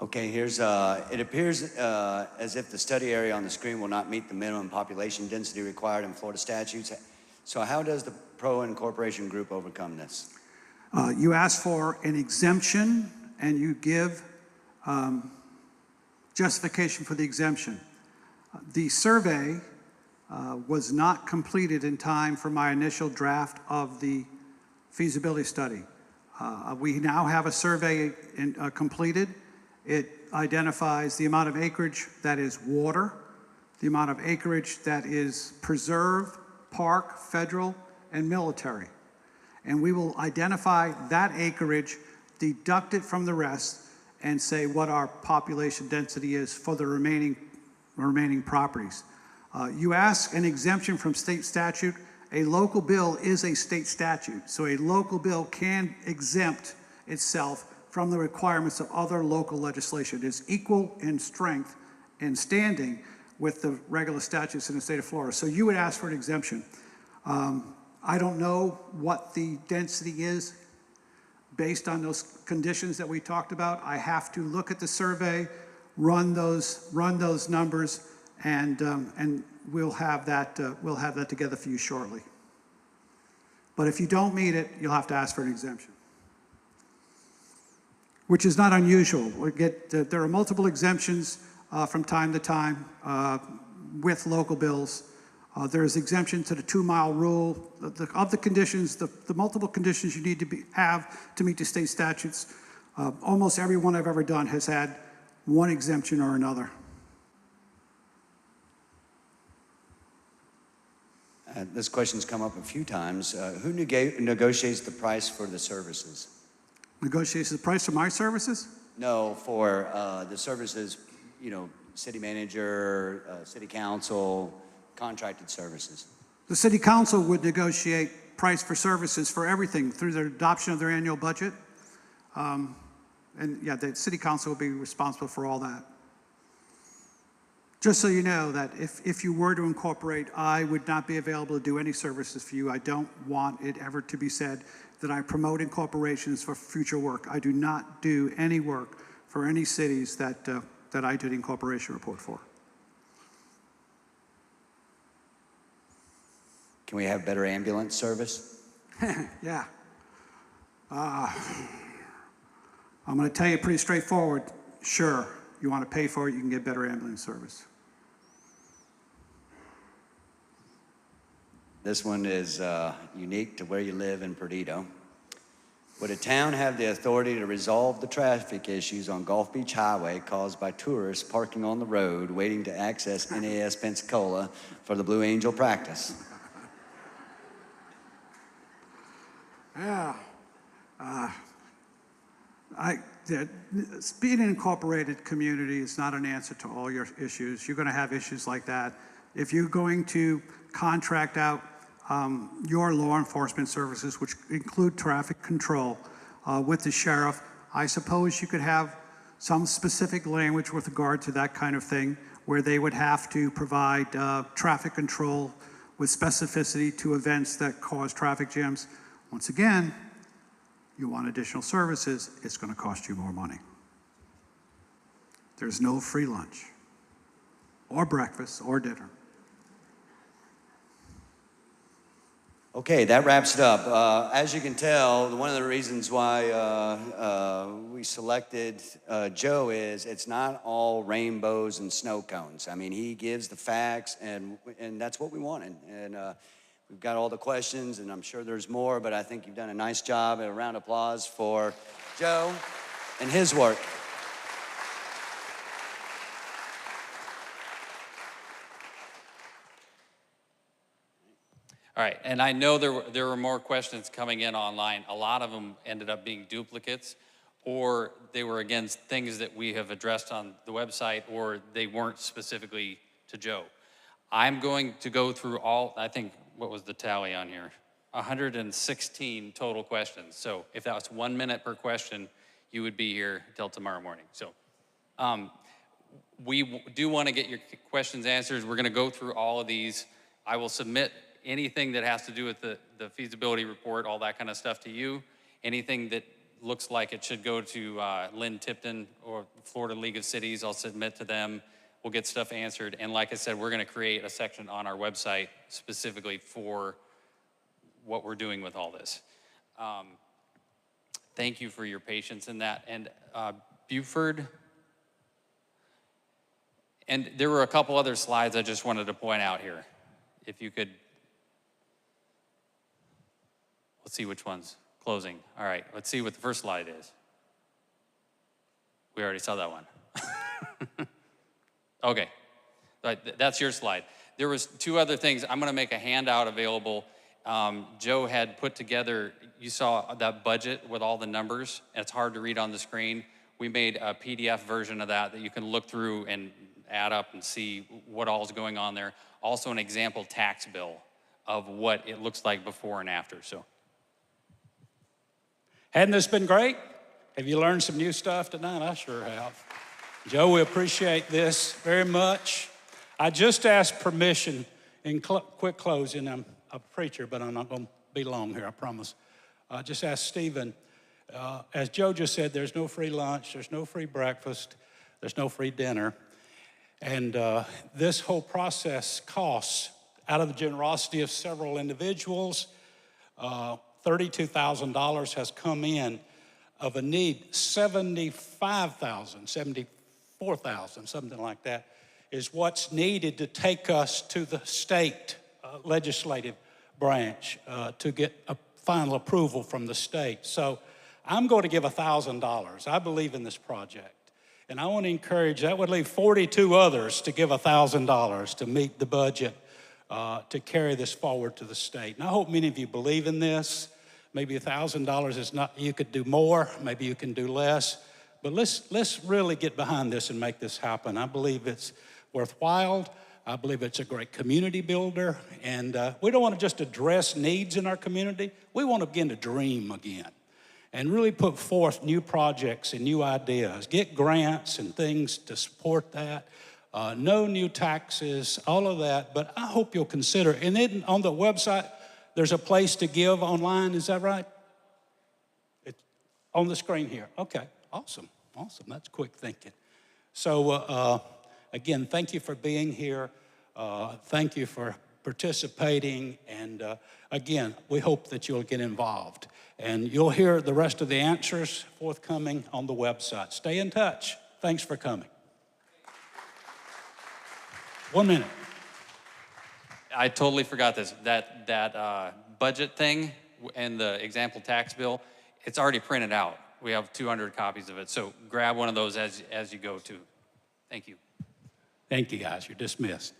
Okay, here's, it appears as if the study area on the screen will not meet the minimum population density required in Florida statutes. So how does the pro-incorporation group overcome this? You ask for an exemption and you give justification for the exemption. The survey was not completed in time for my initial draft of the feasibility study. We now have a survey completed. It identifies the amount of acreage that is water, the amount of acreage that is preserved, park, federal, and military. And we will identify that acreage, deduct it from the rest, and say what our population density is for the remaining properties. You ask an exemption from state statute, a local bill is a state statute. So a local bill can exempt itself from the requirements of other local legislation. It is equal in strength and standing with the regular statutes in the state of Florida. So you would ask for an exemption. I don't know what the density is based on those conditions that we talked about. I have to look at the survey, run those numbers, and we'll have that together for you shortly. But if you don't meet it, you'll have to ask for an exemption, which is not unusual. There are multiple exemptions from time to time with local bills. There is exemption to the 2-mile rule. Of the conditions, the multiple conditions you need to have to meet the state statutes, almost every one I've ever done has had one exemption or another. This question's come up a few times. Who negotiates the price for the services? Negotiates the price for my services? No, for the services, city manager, city council, contracted services. The city council would negotiate price for services for everything through their adoption of their annual budget. And yeah, the city council would be responsible for all that. Just so you know that if you were to incorporate, I would not be available to do any services for you. I don't want it ever to be said that I promote incorporations for future work. I do not do any work for any cities that I did incorporation report for. Can we have better ambulance service? Yeah. I'm going to tell you pretty straightforward. Sure, you want to pay for it, you can get better ambulance service. This one is unique to where you live in Perdido. Would a town have the authority to resolve the traffic issues on Gulf Beach Highway caused by tourists parking on the road waiting to access NAS Pensacola for the Blue Angel practice? Yeah. Being an incorporated community is not an answer to all your issues. You're going to have issues like that. If you're going to contract out your law enforcement services, which include traffic control, with the sheriff, I suppose you could have some specific language with regard to that kind of thing, where they would have to provide traffic control with specificity to events that cause traffic jams. Once again, you want additional services, it's going to cost you more money. There's no free lunch or breakfast or dinner. Okay, that wraps it up. As you can tell, one of the reasons why we selected Joe is it's not all rainbows and snow cones. I mean, he gives the facts, and that's what we wanted. And we've got all the questions, and I'm sure there's more, but I think you've done a nice job. A round of applause for Joe and his work. All right, and I know there were more questions coming in online. A lot of them ended up being duplicates, or they were against things that we have addressed on the website, or they weren't specifically to Joe. I'm going to go through all, I think, what was the tally on here? 116 total questions. So if that was 1 minute per question, you would be here till tomorrow morning. So we do want to get your questions answered. We're going to go through all of these. I will submit anything that has to do with the feasibility report, all that kind of stuff to you. Anything that looks like it should go to Lynn Tipton or Florida League of Cities, I'll submit to them. We'll get stuff answered. And like I said, we're going to create a section on our website specifically for what we're doing with all this. Thank you for your patience in that. And Buford, and there were a couple other slides I just wanted to point out here. If you could, let's see which one's closing. All right, let's see what the first slide is. We already saw that one. Okay, that's your slide. There was two other things. I'm gonna make a handout available. Joe had put together, you saw that budget with all the numbers. It's hard to read on the screen. We made a PDF version of that you can look through and add up and see what all is going on there. Also an example tax bill of what it looks like before and after. So, Hadn't this been great? Have you learned some new stuff tonight? I sure have. Joe, we appreciate this very much. I just asked permission in quick closing. I'm a preacher, but I'm not going to be long here, I promise. I just asked Stephen, as Joe just said, there's no free lunch, there's no free breakfast, there's no free dinner. And this whole process costs, out of the generosity of several individuals, $32,000 has come in of a need. 75,000, 74,000, something like that, is what's needed to take us to the state legislative branch to get a final approval from the state. So I'm going to give $1,000. I believe in this project. And I want to encourage, that would leave 42 others to give $1,000 to meet the budget to carry this forward to the state. And I hope many of you believe in this. Maybe $1,000 is not, you could do more, maybe you can do less. But let's really get behind this and make this happen. I believe it's worthwhile. I believe it's a great community builder. And we don't want to just address needs in our community. We want to begin to dream again and really put forth new projects and new ideas, get grants and things to support that. No new taxes, all of that. But I hope you'll consider, and then on the website, there's a place to give online, is that right? It's on the screen here. Okay, awesome, that's quick thinking. So again, thank you for being here. Thank you for participating. And again, we hope that you'll get involved. And you'll hear the rest of the answers forthcoming on the website. Stay in touch. Thanks for coming. 1 minute. I totally forgot this. That budget thing and the example tax bill, it's already printed out. We have 200 copies of it. So grab one of those as you go too. Thank you. Thank you, guys. You're dismissed.